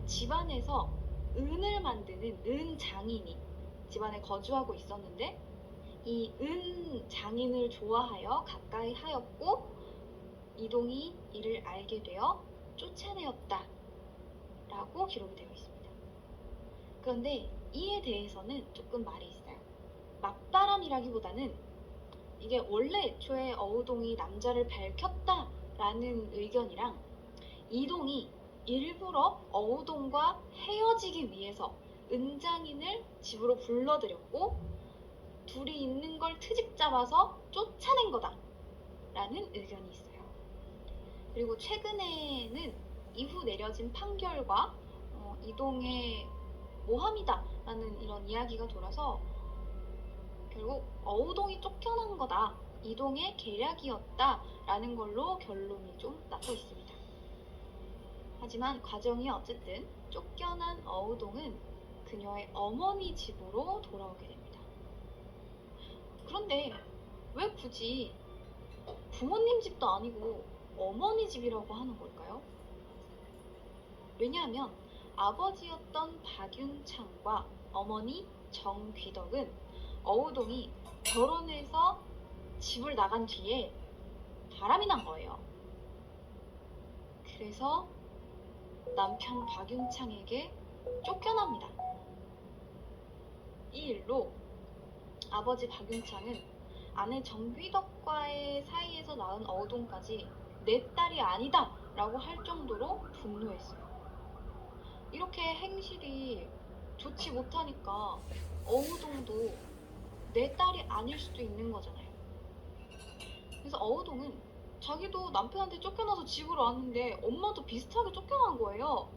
집안에서 은을 만드는 은장인이 집안에 거주하고 있었는데 이 은장인을 좋아하여 가까이 하였고 이동이 이를 알게 되어 쫓아내었다 라고 기록이 되어 있습니다. 그런데 이에 대해서는 조금 말이 있어요. 맞바람이라기보다는 이게 원래 애초에 어우동이 남자를 밝혔다라는 의견이랑 이동이 일부러 어우동과 헤어지기 위해서 은장인을 집으로 불러들였고 둘이 있는 걸 트집 잡아서 쫓아낸 거다 라는 의견이 있어요. 그리고 최근에는 이후 내려진 판결과 이동의 모함이다 라는 이런 이야기가 돌아서 결국 어우동이 쫓겨난 거다, 이동의 계략이었다 라는 걸로 결론이 좀 나고 있습니다. 하지만 과정이 어쨌든 쫓겨난 어우동은 그녀의 어머니 집으로 돌아오게 됩니다. 그런데 왜 굳이 부모님 집도 아니고 어머니 집이라고 하는 걸까요? 왜냐하면 아버지였던 박윤창과 어머니 정귀덕은 어우동이 결혼해서 집을 나간 뒤에 바람이 난 거예요. 그래서 남편 박윤창에게 쫓겨납니다. 이 일로 아버지 박윤창은 아내 정귀덕과의 사이에서 낳은 어우동까지 내 딸이 아니다 라고 할 정도로 분노했어요. 이렇게 행실이 좋지 못하니까 어우동도 내 딸이 아닐 수도 있는 거잖아요. 그래서 어우동은 자기도 남편한테 쫓겨나서 집으로 왔는데 엄마도 비슷하게 쫓겨난 거예요.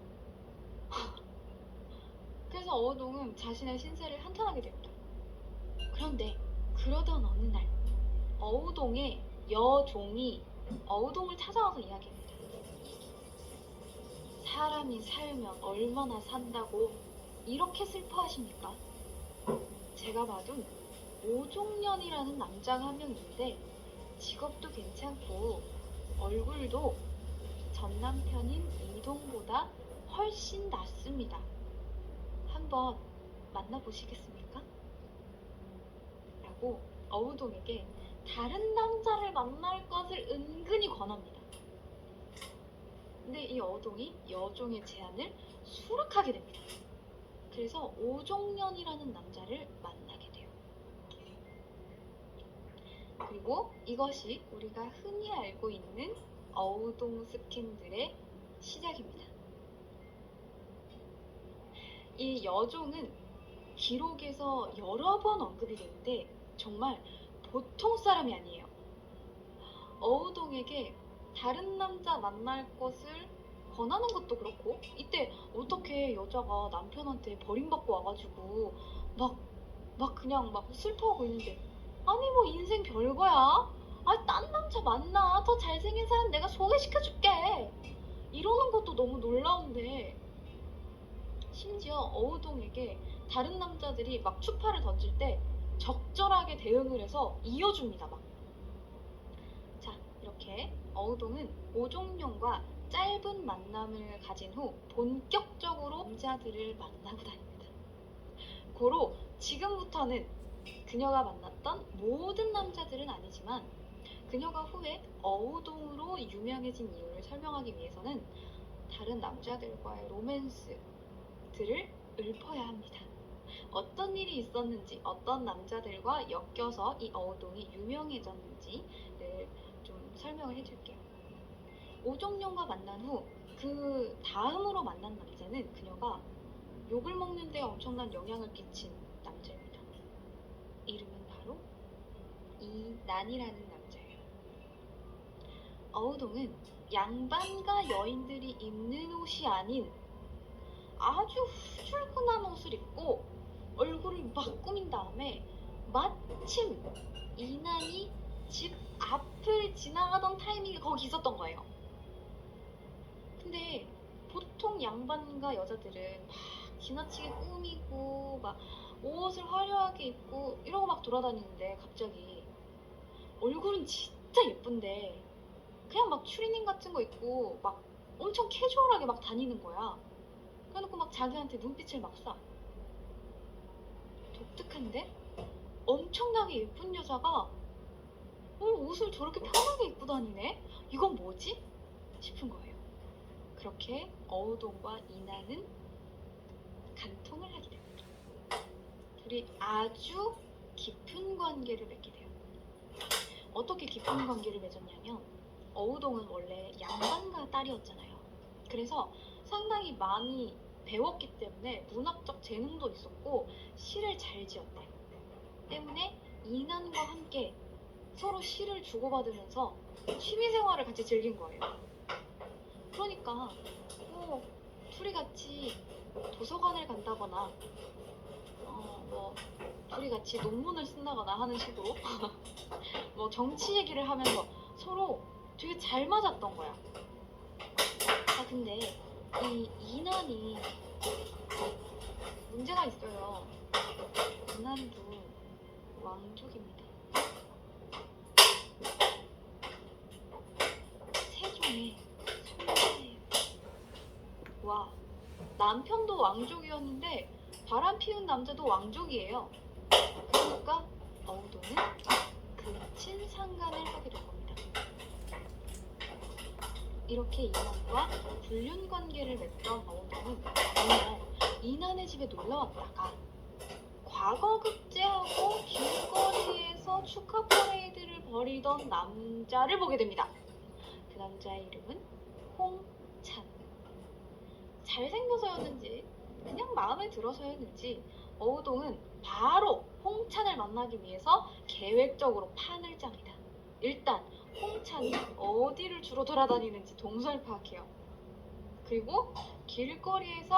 그래서 어우동은 자신의 신세를 한탄하게 됩니다. 그런데 그러던 어느 날 어우동의 여종이 어우동을 찾아와서 이야기합니다. 사람이 살면 얼마나 산다고 이렇게 슬퍼하십니까? 제가 봐둔 오종년이라는 남자가 한 명 있는데 직업도 괜찮고 얼굴도 전 남편인 이동보다 훨씬 낫습니다. 한번 만나보시겠습니까? 라고 어우동에게 다른 남자를 만날 것을 은근히 권합니다. 근데 이 어우동이 여종의 제안을 수락하게 됩니다. 그래서 오종년이라는 남자를 만나게 돼요. 그리고 이것이 우리가 흔히 알고 있는 어우동 스캔들의 시작입니다. 이 여종은 기록에서 여러 번 언급이 되는데 정말 보통 사람이 아니에요. 어우동에게 다른 남자 만날 것을 권하는 것도 그렇고 이때 어떻게 여자가 남편한테 버림받고 와가지고 막 그냥 막 슬퍼하고 있는데 아니 뭐 인생 별거야. 아니 딴 남자 만나. 더 잘생긴 사람 내가 소개시켜줄게. 이러는 것도 너무 놀라운데 심지어 어우동에게 다른 남자들이 막 추파를 던질 때 적절하게 대응을 해서 이어줍니다. 막. 자, 이렇게 어우동은 오종룡과 짧은 만남을 가진 후 본격적으로 남자들을 만나고 다닙니다. 고로 지금부터는 그녀가 만났던 모든 남자들은 아니지만 그녀가 후에 어우동으로 유명해진 이유를 설명하기 위해서는 다른 남자들과의 로맨스들을 읊어야 합니다. 어떤 일이 있었는지, 어떤 남자들과 엮여서 이 어우동이 유명해졌는지를 좀 설명을 해줄게요. 오종룡과 만난 후 그 다음으로 만난 남자는 그녀가 욕을 먹는 데 엄청난 영향을 끼친 남자입니다. 이름은 바로 이난이라는 남자예요. 어우동은 양반가 여인들이 입는 옷이 아닌 아주 후줄근한 옷을 입고 얼굴을 막 꾸민 다음에 마침 이난이 집 앞을 지나가던 타이밍에 거기 있었던 거예요. 근데 보통 양반가 여자들은 막 지나치게 꾸미고 막 옷을 화려하게 입고 이러고 막 돌아다니는데 갑자기 얼굴은 진짜 예쁜데 그냥 막 추리닝 같은 거 입고 막 엄청 캐주얼하게 막 다니는 거야. 그래놓고 막 자기한테 눈빛을 막 쏴. 독특한데? 엄청나게 예쁜 여자가 옷을 저렇게 편하게 입고 다니네? 이건 뭐지? 싶은 거예요. 그렇게 어우동과 이난은 간통을 하게 됩니다. 둘이 아주 깊은 관계를 맺게 돼요. 어떻게 깊은 관계를 맺었냐면 어우동은 원래 양반가 딸이었잖아요. 그래서 상당히 많이 배웠기 때문에 문학적 재능도 있었고 시를 잘 지었대요. 때문에 이난과 함께 서로 시를 주고받으면서 취미생활을 같이 즐긴 거예요. 그러니까 둘이 같이 도서관을 간다거나 둘이 같이 논문을 쓴다거나 하는 식으로 뭐 정치 얘기를 하면서 서로 되게 잘 맞았던 거야. 아 근데 이 이난이 문제가 있어요. 이난도 왕족입니다. 세상에 손자예요. 와, 남편도 왕족이었는데 바람 피운 남자도 왕족이에요. 그러니까 어우동은 근친상간을 하게 된 겁니다. 이렇게 인한과 불륜 관계를 맺던 어우동은 어느 날 인한의 집에 놀러 왔다가 과거 급제하고 길거리에서 축하 퍼레이드를 벌이던 남자를 보게 됩니다. 그 남자의 이름은 홍찬. 잘생겨서였는지 그냥 마음에 들어서였는지 어우동은 바로 홍찬을 만나기 위해서 계획적으로 판을 짭니다. 일단 홍찬이 어디를 주로 돌아다니는지 동선 파악해요. 그리고 길거리에서